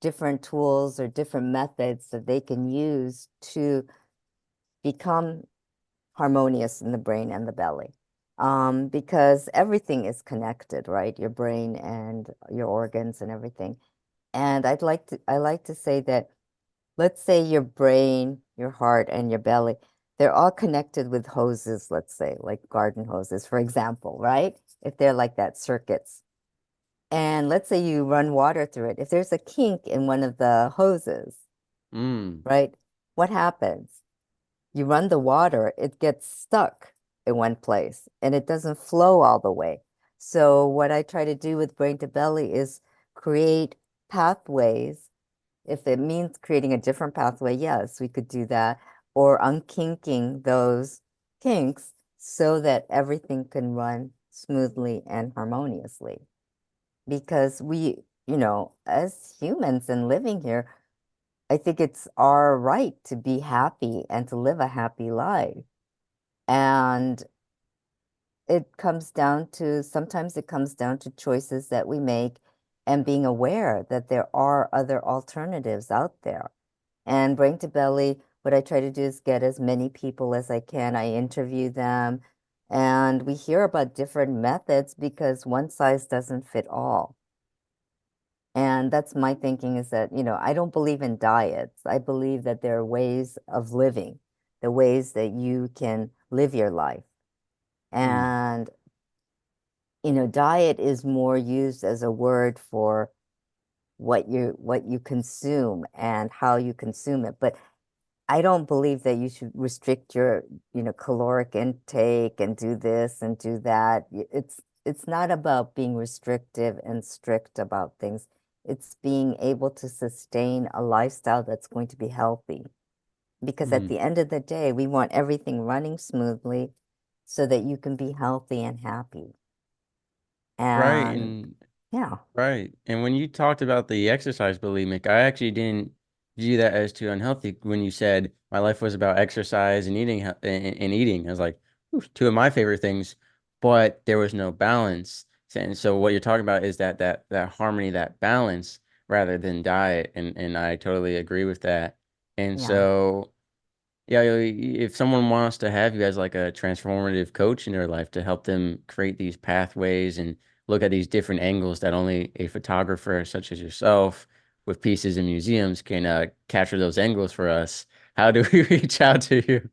different tools or different methods that they can use to become harmonious in the brain and the belly. Because everything is connected, right? Your brain and your organs and everything. And I like to say that, let's say your brain, your heart, and your belly, they're all connected with hoses, let's say, like garden hoses, for example, right? If they're like that, circuits. And let's say you run water through it. If there's a kink in one of the hoses, Mm, right? What happens? You run the water, it gets stuck in one place and it doesn't flow all the way. So what I try to do with brain to belly is create pathways. If it means creating a different pathway, yes, we could do that. Or unkinking those kinks so that everything can run smoothly and harmoniously. Because as humans and living here, I think it's our right to be happy and to live a happy life. And sometimes it comes down to choices that we make. and being aware that there are other alternatives out there. And Brain to Belly, what I try to do is get as many people as I can. I interview them, and we hear about different methods because one size doesn't fit all. And that's my thinking is that, I don't believe in diets. I believe that there are ways of living, the ways that you can live your life. Mm, And, diet is more used as a word for what you consume and how you consume it. But I don't believe that you should restrict your, caloric intake and do this and do that. It's not about being restrictive and strict about things. It's being able to sustain a lifestyle that's going to be healthy. Because at mm. the end of the day, we want everything running smoothly so that you can be healthy and happy. Right. And And yeah, right. And when you talked about the exercise bulimic, I actually didn't view that as too unhealthy when you said my life was about exercise and eating and eating. I was like, "Ooh, two of my favorite things, but there was no balance." And so what you're talking about is that harmony, that balance rather than diet. And I totally agree with that. And yeah. so yeah, if someone wants to have you as like a transformative coach in their life to help them create these pathways and look at these different angles that only a photographer such as yourself with pieces in museums can capture those angles for us, how do we reach out to you?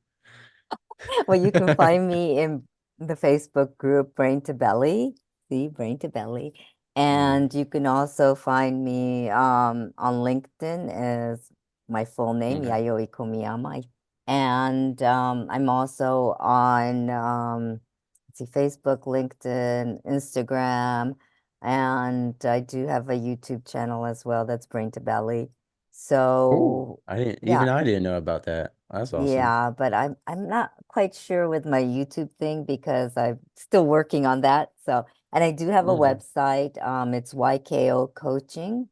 Well, you can find me in the Facebook group Brain to Belly. See, Brain to Belly. Mm, And you can also find me on LinkedIn as my full name, okay. Yayoi Komiyama. And I'm also on let's see, Facebook, LinkedIn, Instagram, and I do have a YouTube channel as well that's Brain to Belly. Oh, So yeah, I didn't know about that. That's awesome. yeah, but I'm not quite sure with my YouTube thing because I'm still working on that. So, and I do have a Okay. website. It's YKO Coaching,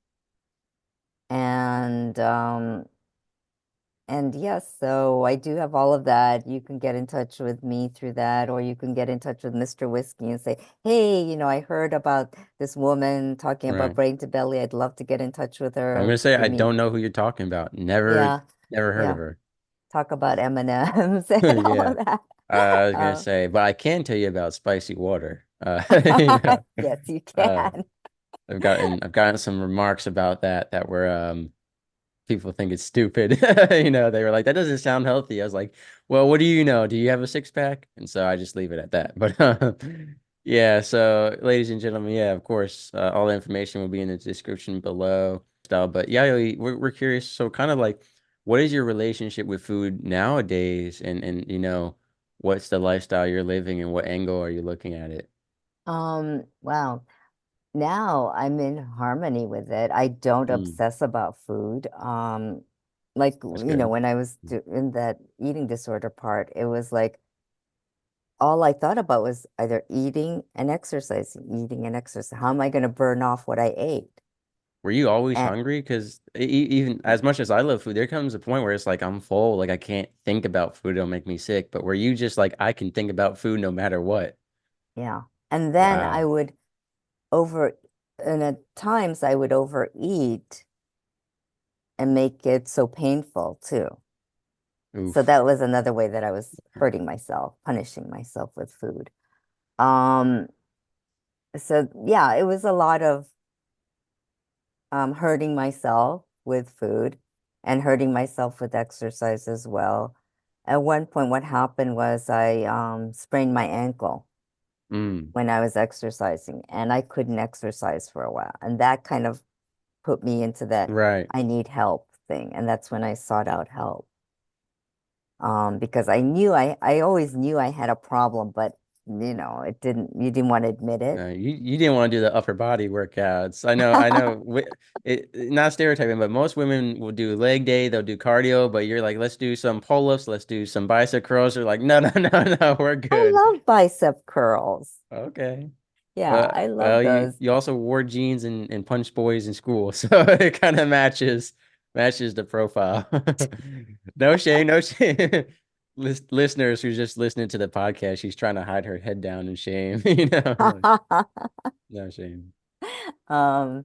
and yes, so I do have all of that. You can get in touch with me through that, or you can get in touch with Mr. Whiskey and say, "Hey, I heard about this woman talking about Right. brain to belly. I'd love to get in touch with I'm her. gonna say Give I me, don't know who you're talking about. yeah, Never heard of yeah, her. talk about M&Ms and all Yeah. of that." I was gonna Uh, say, but I can tell you about spicy water. You know, Yes, you uh, can. I've gotten some remarks about that were people think it's stupid. They were like, that doesn't sound healthy. I was like, well, what do you know? Do you have a six pack? And so I just leave it at that. But yeah, so ladies and gentlemen, yeah, of course, all the information will be in the description below. But yeah, we're curious. So kind of like, what is your relationship with food nowadays? And what's the lifestyle you're living and what angle are you looking at it? Wow. Now I'm in harmony with it. I don't Mm, obsess about food. Like, that's good. when I was in that eating disorder part, it was like all I thought about was either eating and exercising, eating and exercising. How am I going to burn off what I ate? Were you always And hungry? Because even as much as I love food, there comes a point where it's like I'm full, like I can't think about food, it'll make me sick. But were you just like I can think about food no matter what? yeah. And then I Wow. would over, and at times I would overeat and make it so painful too. So Oof. that was another way that I was hurting myself, punishing myself with food. Um, so yeah, it was a lot of hurting myself with food and hurting myself with exercise as well. At one point, what happened was I sprained my ankle Mm. when I was exercising, and I couldn't exercise for a while. And that kind of put me into that Right. I need help thing. And that's when I sought out help. Because I always knew I had a problem, but you didn't want to admit it. You didn't want to do the upper body workouts. I know. Not stereotyping, but most women will do leg day, they'll do cardio, but you're like, let's do some pull-ups, let's do some bicep curls. You're like, no, no, no, no, we're I good. love bicep curls. Okay. Yeah, I love those. You also wore jeans and punched boys in school, so it kind of matches the profile. No shame, no shame. Listeners who's just listening to the podcast, she's trying to hide her head down in shame, like, no shame. Um,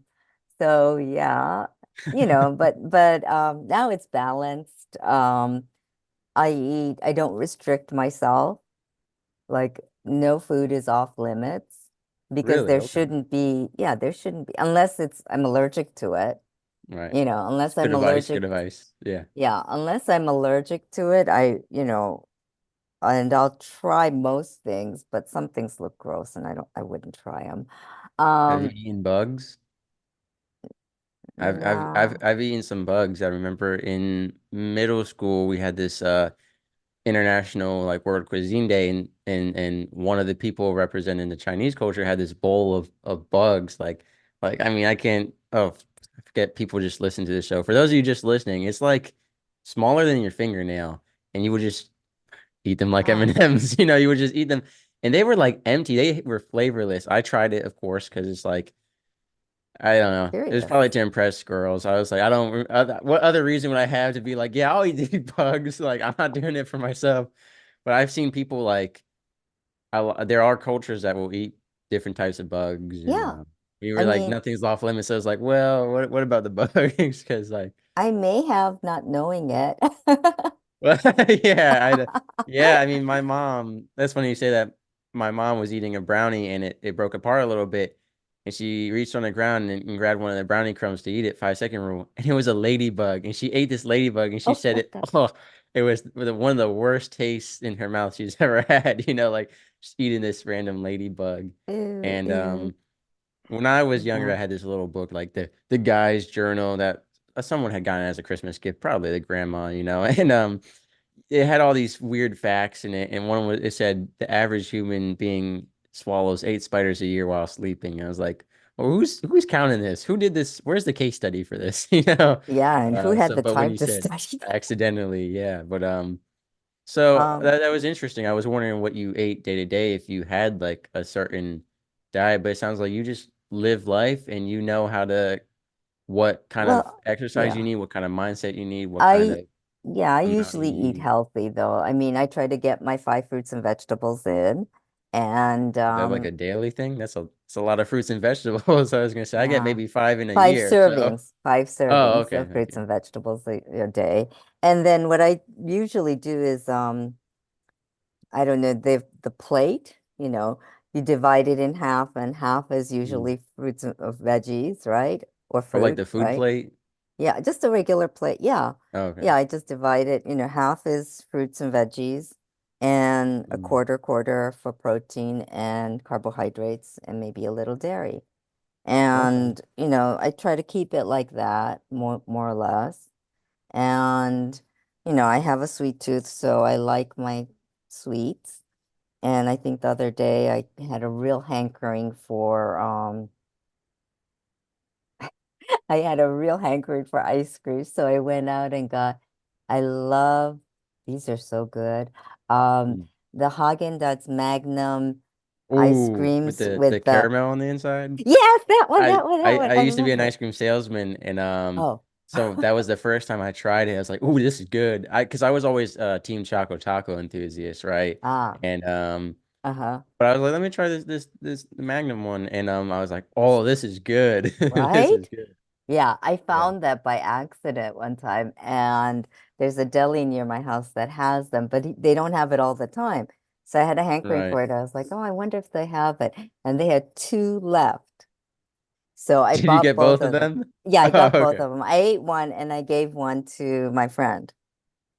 So yeah, but now it's balanced. I don't restrict myself. Like no food is off limits because Really? there Okay. shouldn't be, yeah, there shouldn't be unless it's I'm allergic to it. Right. Unless It's good I'm advice. Good allergic, advice. Yeah. yeah, unless I'm allergic to it, and I'll try most things, but some things look gross and I wouldn't try them. Have you Um, eaten bugs? no. I've eaten some bugs. I remember in middle school we had this international like world cuisine day, and one of the people representing the Chinese culture had this bowl of bugs. Like I mean I can't, oh, I forget people just listen to the show. For those of you just listening, it's like smaller than your fingernail, and you would just eat them like Oh, M&Ms. You would just eat them, and they were like empty. They were flavorless. I tried it, of course, because it's like, I don't know. It was curious. probably to impress girls. I was like, I don't. What other reason would I have to be like, yeah, I'll eat these bugs? Like, I'm not doing it for myself. But I've seen people like, there are cultures that will eat different types of bugs, and Yeah. we I were like, mean, nothing's off limits. So I was like, well, what about the bugs? Because like, I may have not knowing it. well, yeah, yeah. I mean, my mom. That's funny you say that. My mom was eating a brownie and it broke apart a little bit, and she reached on the ground and grabbed one of the brownie crumbs to eat it. 5 second rule, and it was a ladybug, and she ate this ladybug, and she Oh said my it. God. Oh, it was one of the worst tastes in her mouth she's ever had. Like just eating this random ladybug, Ew, and ew. when I was younger, Yeah. I had this little book, like the guy's journal that someone had gotten as a Christmas gift, probably the grandma, and it had all these weird facts in it, and one was, it said the average human being swallows 8 spiders a year while sleeping. I was like, well, who's counting this? Who did this? Where's the case study for this? Yeah, and who had So the but when time you to said study that? accidentally, yeah, but so Um, that was interesting. I was wondering what you ate day to day, if you had like a certain diet, but it sounds like you just live life and you know how to, what kind of well, exercise you yeah. need, what kind of mindset you need, what kind I of yeah, I amount usually you eat need. healthy though. I mean, I try to get my 5 fruits and vegetables in. And Is that like a daily thing? It's a lot of fruits and vegetables. I was gonna say I get yeah, maybe five in a five year. So, servings, five oh, servings okay, of fruits okay. and vegetables a day. And then what I usually do is I don't know, the plate, you divide it in half, and half is Mm. usually fruits of veggies, right? Or Or like fruit, the food right? plate. Yeah, just a regular plate. Yeah. Oh, okay. Yeah, I just divide it, half is fruits and veggies and a Mm. quarter for protein and carbohydrates and maybe a little dairy. Okay. And, I try to keep it like that, more or less. And, I have a sweet tooth, so I like my sweets. And I think the other day I had a real hankering for I had a real hankering for ice cream, so I went out and I love, these are so good. Um, Mm. the Haagen-Dazs Magnum ice Ooh, with creams the with the, caramel on the inside. yes, that one, I that one, that I one. I I used to be an remember. ice cream salesman, and Oh, so that was the first time I tried it. I was like, "Ooh, this is good." Because I was always Team Choco Taco enthusiast, right? ah, And uh-huh, but I was like, "Let me try this Magnum one," and I was like, "Oh, this is good. This is right? good." Yeah, I Yeah. found that by accident one time, and there's a deli near my house that has them, but they don't have it all the time. So I had a hankering Right. for it. I was like, oh, I wonder if they have it. And they had two left. So I Did you bought get both both of of them. them? Yeah, I Oh, got both okay. of them. I ate one and I gave one to my friend.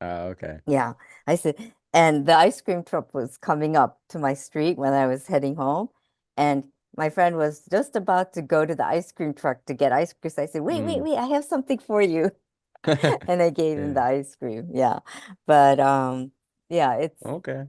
Oh, okay. Yeah. I said, and the ice cream truck was coming up to my street when I was heading home. And my friend was just about to go to the ice cream truck to get ice cream. So I said, wait, wait, Mm. wait, I have something for you. And I gave him Yeah. the ice cream. Yeah. But yeah, Okay.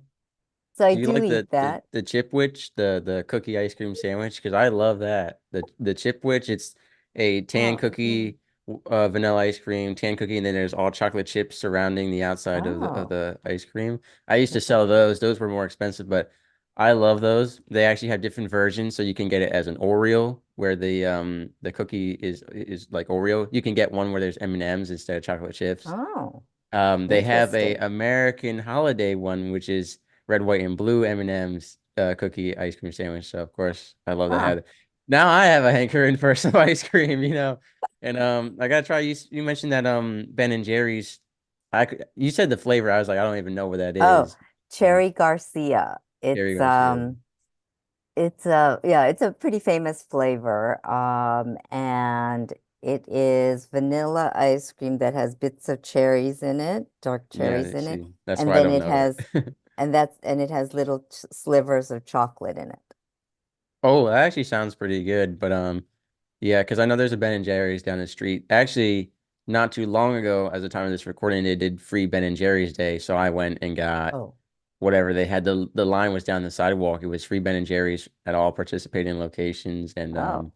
so I Do you do like eat that. the Chipwich, the cookie ice cream sandwich? Because I love that. The Chipwich, it's a tan Oh, mm-mm. cookie, vanilla ice cream, tan cookie, and then there's all chocolate chips surrounding the outside of Oh, the ice cream. I used to okay. sell those. Those were more expensive, but I love those. They actually have different versions, so you can get it as an Oreo, where the cookie is like Oreo. You can get one where there's M&Ms instead of chocolate chips. Oh, They have a interesting. American holiday one, which is red, white, and blue M&M's cookie ice cream sandwich. So of course, I love to Huh. have it. Now I have a hankering for some ice cream, and I gotta try. You mentioned that Ben and Jerry's. You said the flavor. I was like, I don't even know what that Oh, is. Um, Cherry Garcia. Jerry Garcia. It's a yeah, it's a pretty famous flavor. And it is vanilla ice cream that has bits of cherries in it, dark Yeah, cherries let's in it, see. That's and why I then don't it know has it. and it has little slivers of chocolate in it. Oh, that actually sounds pretty good. But yeah, because I know there's a Ben and Jerry's down the street. Actually, not too long ago, as the time of this recording, they did free Ben and Jerry's Day. So I went and got Oh, whatever they had. The line was down the sidewalk. It was free Ben and Jerry's at all participating locations. And oh,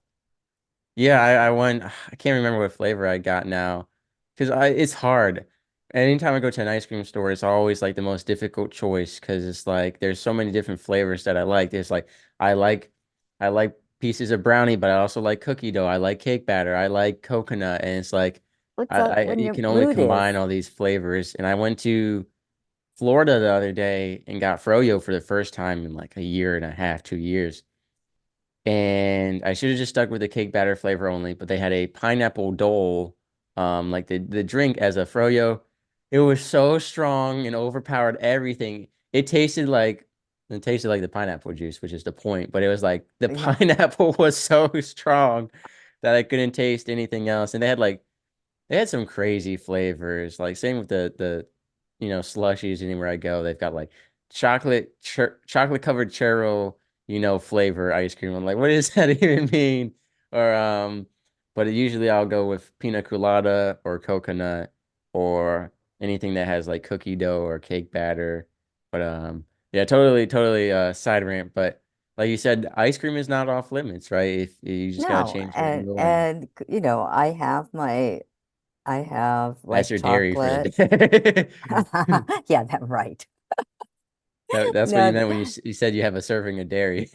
yeah, I okay. went. I can't remember what flavor I got now, because it's hard. Anytime I go to an ice cream store, it's always like the most difficult choice because it's like there's so many different flavors that I like. There's like I like I like pieces of brownie, but I also like cookie dough. I like cake batter. I like coconut, and it's like What's up when you your can only mood is? combine all these flavors. And I went to Florida the other day and got froyo for the first time in like a year and a half, 2 years. And I should have just stuck with the cake batter flavor only, but they had a pineapple dole, like the drink as a froyo. It was so strong and overpowered everything. It tasted like the pineapple juice, which is the point, but it was like the Yeah. pineapple was so strong that I couldn't taste anything else. And they had some crazy flavors. Like same with the slushies anywhere I go. They've got like chocolate covered churro, flavor ice cream. I'm like, what does that even mean? Or but usually I'll go with pina colada or coconut or anything that has like cookie dough or cake batter. But yeah, totally side rant. But like you said, ice cream is not off limits, right? If you just gotta No, change your angle and I have that's like your dairy for the chocolate. day. Yeah, that's right. That's what you No, meant when you said you have a serving of dairy.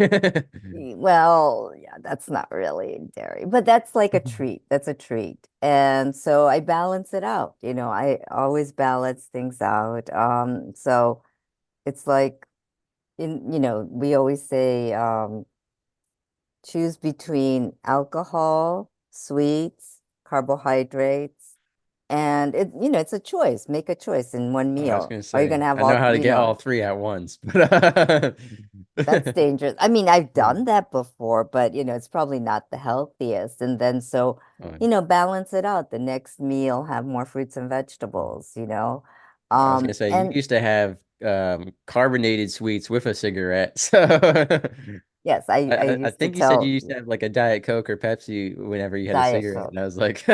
well, yeah, that's not really dairy, but that's like a treat. That's a treat. And so I balance it out. I always balance things out. So it's like we always say choose between alcohol, sweets, carbohydrates, and it's a choice. Make a choice in one I was meal. gonna Are you say gonna have I know all, how to get all three at once, but that's dangerous. I mean, I've done that before, but it's probably not the healthiest. And then so, Oh, balance it out. The next meal, have more fruits and vegetables. I was gonna say you And used to have carbonated sweets with a cigarette, so yes, I I used to think you said you tell used to have like a Diet Coke or Pepsi whenever you had a Diet cigarette, and I Coke. was like,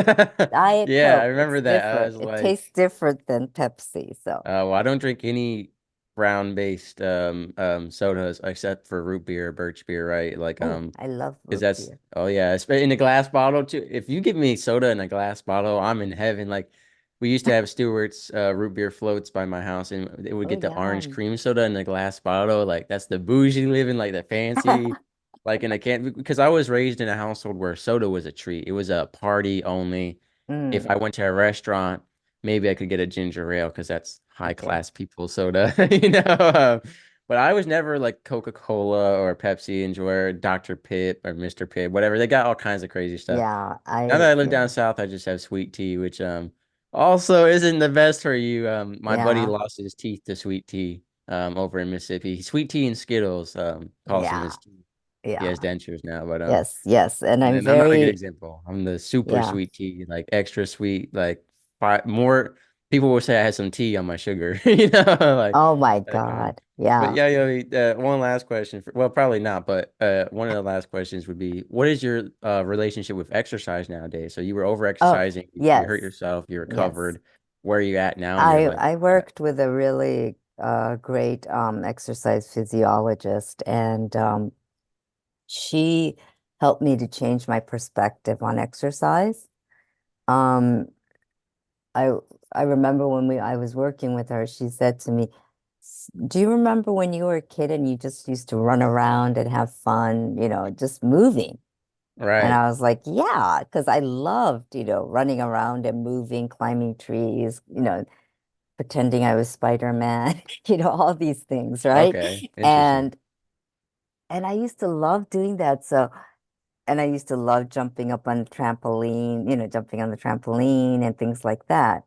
Diet yeah, I Coke, it's remember that. I different. was It like, tastes different than Pepsi. So, well, I don't drink any brown-based sodas except for root beer or birch beer, right? Like oh, I love because root that's beer. oh yeah, in a glass bottle too. If you give me soda in a glass bottle, I'm in heaven. Like we used to have Stewart's root beer floats by my house, and they would Oh, get the orange yum. cream soda in a glass bottle. Like that's the bougie living, like the fancy, like in a can. Because I was raised in a household where soda was a treat. It was a party only. If Mm, I went to a restaurant, maybe I could get a ginger ale because that's high okay. class people soda, you know. But I was never like Coca-Cola or Pepsi enjoyer, Dr. Pibb or Mr. Pibb, whatever. They got all kinds of crazy stuff. Yeah, Now that I live down south, I just have sweet tea, which also isn't the best for you. My buddy yeah, lost his teeth to sweet tea over in Mississippi. Sweet tea and Skittles calls him yeah, his teeth. He has yeah. dentures now, but Yes, yes. And and I'm then I'm not a good very, example. I'm the super yeah. sweet tea, like extra sweet, like more people will say I had some tea on my sugar, like Oh my that kind of. God. But Yeah. yeah, one last question well, probably not, but one of the last questions would be, what is your relationship with exercise nowadays? So you were over Oh, exercising, you hurt yes, yourself, you yes. recovered. Where are you at now in your I life? I worked with a really great exercise physiologist, and she helped me to change my perspective on exercise. Um, I I remember when we I was working with her, she said to me, Do you remember when you were a kid and you just used to run around and have fun, just moving?" And Right. I was like, "Yeah," because I loved, running around and moving, climbing trees, pretending I was Spider-Man, all these things, right? Okay. Interesting. And and I used to love doing that. So and I used to love jumping up on the trampoline, jumping on the trampoline and things like that.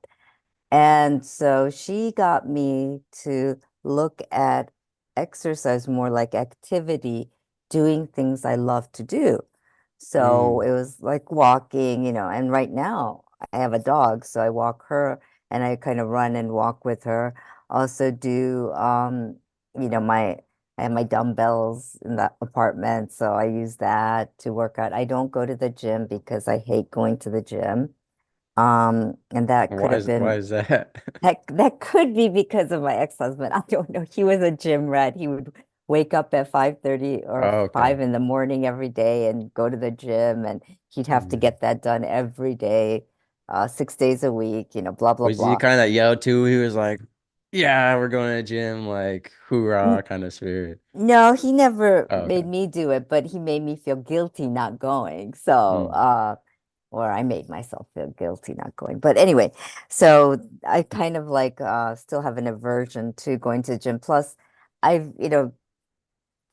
And so she got me to look at exercise more like activity, doing things I love to do. So Mm. it was like walking, and right now I have a dog, so I walk her and I kind of run and walk with her. Also do, my I have my dumbbells in the apartment, so I use that to work out. I don't go to the gym because I hate going to the gym. And that could have Why been is that? that could be because of my ex-husband. I don't know. He was a gym rat. He would wake up at 5:30 or Oh, okay. 5 in the morning every day and go to the gym, and he'd have to Mm. get that done every day, 6 days a week, blah blah Was he blah. kind of that yell too? He was like, "Yeah, we're going to the gym," like N hoorah kind of spirit. No, he never Oh, made okay. me do it, but he made me feel guilty not going. So, Mm. or I made myself feel guilty not going. But anyway, so I kind of like still have an aversion to going to the gym. Plus, I've,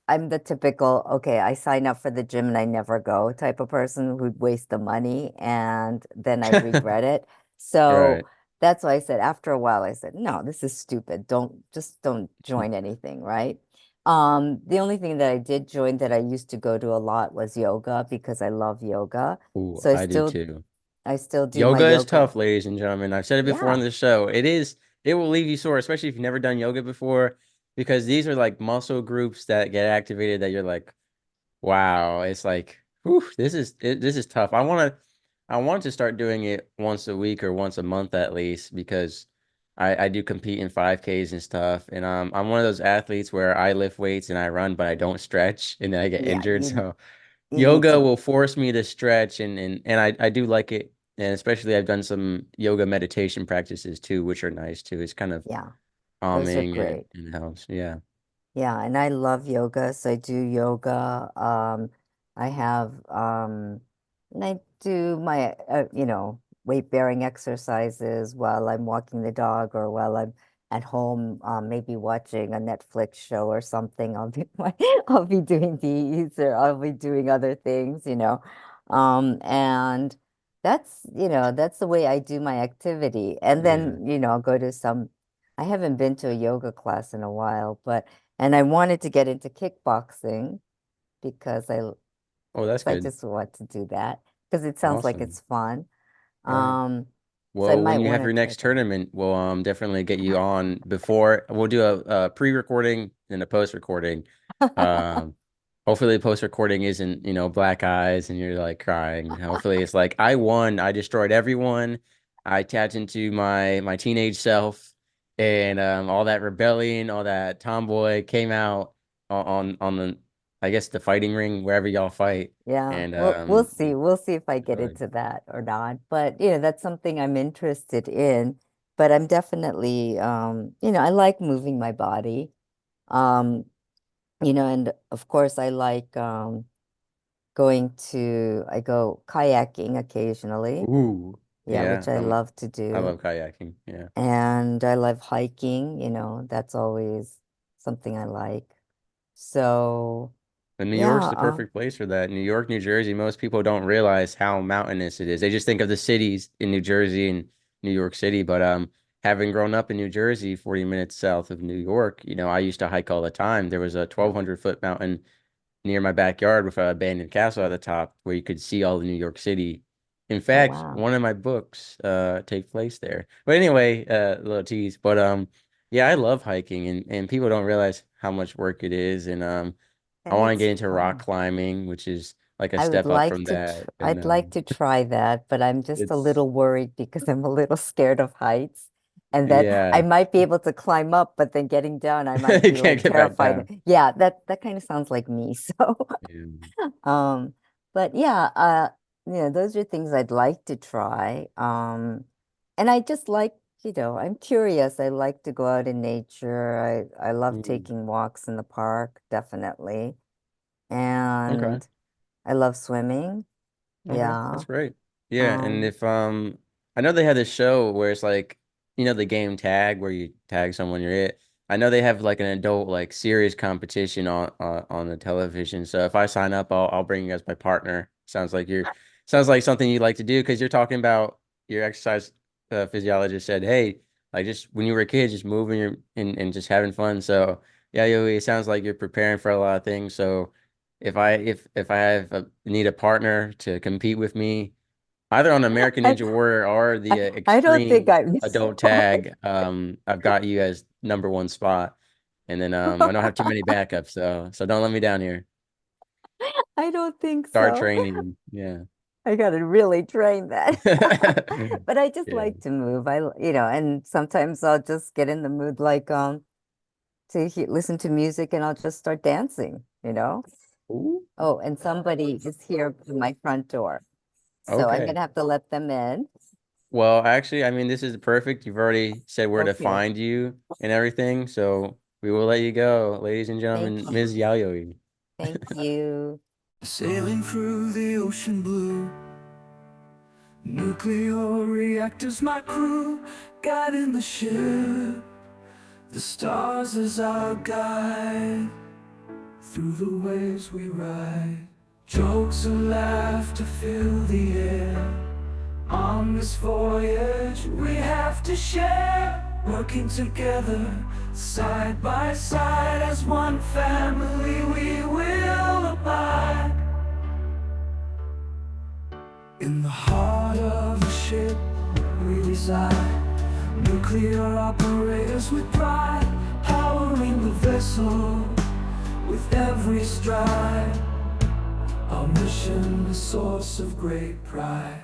I'm the typical, okay, I sign up for the gym and I never go type of person who'd waste the money and then I'd regret it. So Right. that's why I said after a while, I said, no, this is stupid. Don't join anything, right? The only thing that I did join that I used to go to a lot was yoga because I love yoga. Ooh, So I do too. I still do my Yoga is yoga. tough, ladies and gentlemen. I've said it before on Yeah, the show. It will leave you sore, especially if you've never done yoga before, because these are like muscle groups that get activated that you're like, wow, it's like, whew, this is tough. I want to start doing it once a week or once a month at least because I do compete in 5Ks and stuff, and I'm one of those athletes where I lift weights and I run, but I don't stretch and then I get yeah, injured. So you need yoga to, will force me to stretch and I do like it. And especially I've done some yoga meditation practices too, which are nice too. It's kind of yeah, those are calming great. and helps. Yeah. Yeah, and I love yoga, so I do yoga. I have and I do my weight bearing exercises while I'm walking the dog or while I'm at home, maybe watching a Netflix show or something. I'll be doing these or I'll be doing other things. And that's the way I do my activity. And Yeah. then, I'll go to I haven't been to a yoga class in a while, and I wanted to get into kickboxing because Oh, that's I good. just want to do that because it sounds like Awesome. it's fun. Right. Um, so I Well, when might you want have to your try next that. tournament, we'll definitely get you on before we'll do a pre-recording and a post-recording. Um, hopefully the post-recording isn't, black eyes and you're like crying. Hopefully it's like I won, I destroyed everyone. I tapped into my teenage self and all that rebellion, all that tomboy came out on the I guess the fighting ring wherever y'all fight. Yeah, And we'll see. We'll see if I get really, into that or not. But that's something I'm interested in. But I'm definitely I like moving my body. Um, and of course I like I go kayaking occasionally. ooh, Yeah, yeah, which I love to I do. love kayaking. Yeah. And I love hiking, that's always something I like. So, And New York's yeah, the perfect place for that. New York, New Jersey, most people don't realize how mountainous it is. They just think of the cities in New Jersey and New York City. But having grown up in New Jersey, 40 minutes south of New York, I used to hike all the time. There was a yeah. 1,200-foot mountain near my backyard with an abandoned castle at the top where you could see all of New York City. In Oh, fact, wow. one of my books take place there. But anyway, a little tease. But yeah, I love hiking and people don't realize how much work it is. And I And want to it's get into rock fun. climbing, which is like a step up from that. And I'd like to try that, but I'm just a it's little worried because I'm a little scared of heights. And that I yeah, might be able to climb up, but then getting down, I might you be can't like get back down. terrified. Yeah, that kind of sounds like me. So, Yeah. um, but yeah, those are things I'd like to try. And I just like, I'm curious. I like to go out in nature. I love Mm. taking walks in the park, definitely. Okay. And I love swimming. Okay, Yeah. that's great. Yeah, and Um, if I know they have this show where it's like, the game tag where you tag someone you're it. I know they have like an adult like serious competition on the television. So if I sign up, I'll bring you as my partner Sounds like something you like to do because you're talking about your exercise physiologist said, hey, like just when you were a kid, just moving and just having fun. So yeah, it sounds like you're preparing for a lot of things. So if I need a partner to compete with me, either on American I, Ninja Warrior or the I don't think Extreme I'm Adult Tag, I've got you as number one spot. And then I don't have too many backups, so don't let me down here. I don't think Start so. training. Yeah. I gotta really train that. But I just Yeah. like to move. And sometimes I'll just get in the mood like to listen to music and I'll just start dancing. Ooh, Oh, and somebody is here to my front door. So I'm okay. gonna have to let them in. Well, actually, I mean, this is perfect. You've already said where to Okay. find you and everything, so we will let you go, ladies and Thank gentlemen, you. Ms. Yayoi. Thank you. Sailing through the ocean blue, nuclear reactors my crew, guiding the ship, the stars as our guide, through the waves we ride, jokes and laughter fill the air. On this voyage we have to share, working together, side by side, as one family we will abide. In the heart of the ship we reside, nuclear operators with pride, powering the vessel with every stride. Our mission, a source of great pride.